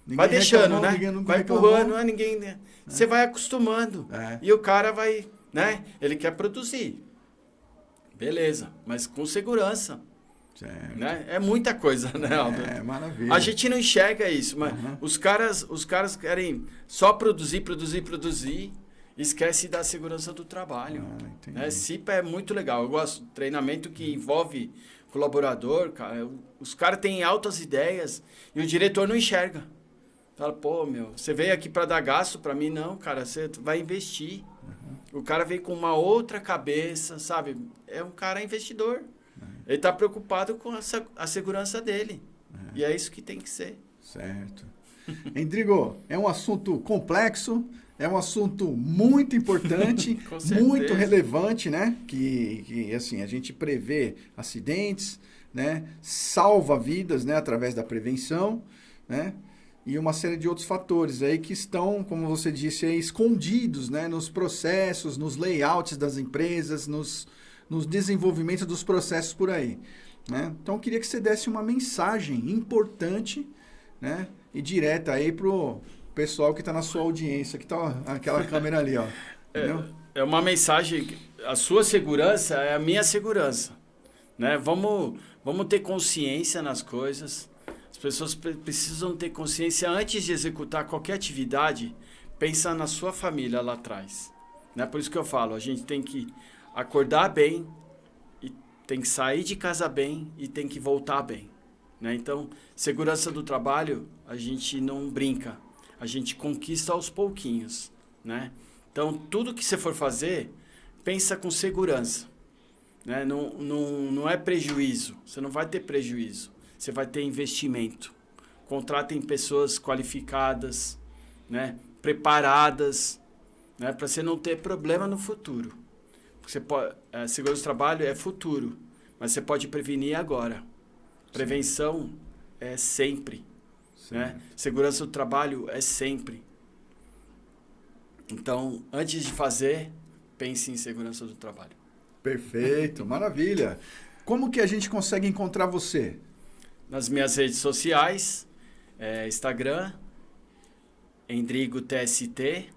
Vai deixando, né? Vai empurrando, ninguém... Né? Você vai acostumando. E o cara vai, né? Ele quer produzir. Beleza, mas com segurança. Certo. Né? É muita coisa, né, Aldo? Maravilha. A gente não enxerga isso, mas os caras querem só produzir, esquece da segurança do trabalho. Né? CIPA é muito legal. Eu gosto de treinamento que envolve colaborador, cara, os caras têm altas ideias e o diretor não enxerga. Fala, pô, meu, você veio aqui para dar gasto, para mim não, cara, você vai investir. O cara veio com uma outra cabeça, sabe? É um cara investidor. Ele tá preocupado com a segurança dele. E é isso que tem que ser. Certo. Endrigo, é um assunto complexo, é um assunto muito importante, muito relevante, né? Que assim, a gente prevê acidentes, né? Salva vidas, né? Através da prevenção, né? E uma série de outros fatores aí que estão, como você disse, aí, escondidos, né? Nos processos, nos layouts das empresas, nos desenvolvimentos dos processos por aí, né? Então, eu queria que você desse uma mensagem importante, né? E direta aí pro pessoal que está na sua audiência, que está aquela câmera ali, ó. Entendeu? É uma mensagem, a sua segurança é a minha segurança, né? Vamos ter consciência nas coisas. As pessoas precisam ter consciência antes de executar qualquer atividade, pensa na sua família lá atrás, né? Por isso que eu falo, a gente tem que acordar bem, e tem que sair de casa bem e tem que voltar bem, né? Então, segurança do trabalho, a gente não brinca, a gente conquista aos pouquinhos, né? Então, tudo que você for fazer, pensa com segurança, né? Não é prejuízo, você não vai ter prejuízo, você vai ter investimento. Contratem pessoas qualificadas, né? Preparadas, né? Para você não ter problema no futuro. Você pode, segurança do trabalho é futuro, mas você pode prevenir agora. Prevenção é sempre, né? Segurança do trabalho é sempre. Então, antes de fazer, pense em segurança do trabalho. Perfeito, maravilha. Como que a gente consegue encontrar você? Nas minhas redes sociais, Instagram, Endrigo TST,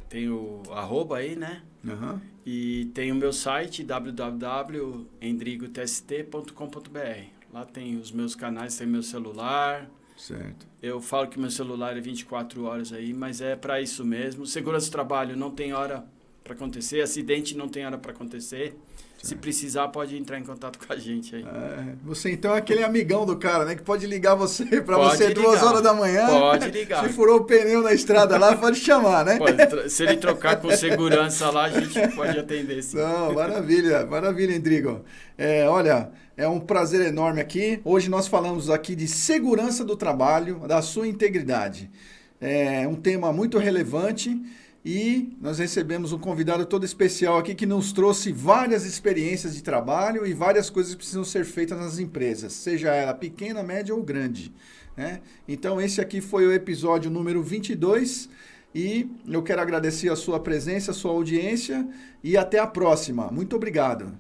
tem o @ aí, né? Uhum. E tem o meu site, www.endrigotst.com.br. Lá tem os meus canais, tem meu celular. Certo. Eu falo que meu celular é 24 horas aí, mas é para isso mesmo. Segurança do trabalho não tem hora para acontecer, acidente não tem hora para acontecer. Se precisar, pode entrar em contato com a gente aí. Você então é aquele amigão do cara, né? Que pode ligar você para você ligar. 2 horas da manhã. Pode ligar. Se furou o pneu na estrada lá, pode chamar, né? Se ele trocar com segurança lá, a gente pode atender sim. Não, maravilha, maravilha, Endrigo. Olha, é um prazer enorme aqui. Hoje nós falamos aqui de segurança do trabalho, da sua integridade. É um tema muito relevante. E nós recebemos um convidado todo especial aqui que nos trouxe várias experiências de trabalho e várias coisas que precisam ser feitas nas empresas, seja ela pequena, média ou grande, né? Então esse aqui foi o episódio número 22 e eu quero agradecer a sua presença, a sua audiência e até a próxima. Muito obrigado.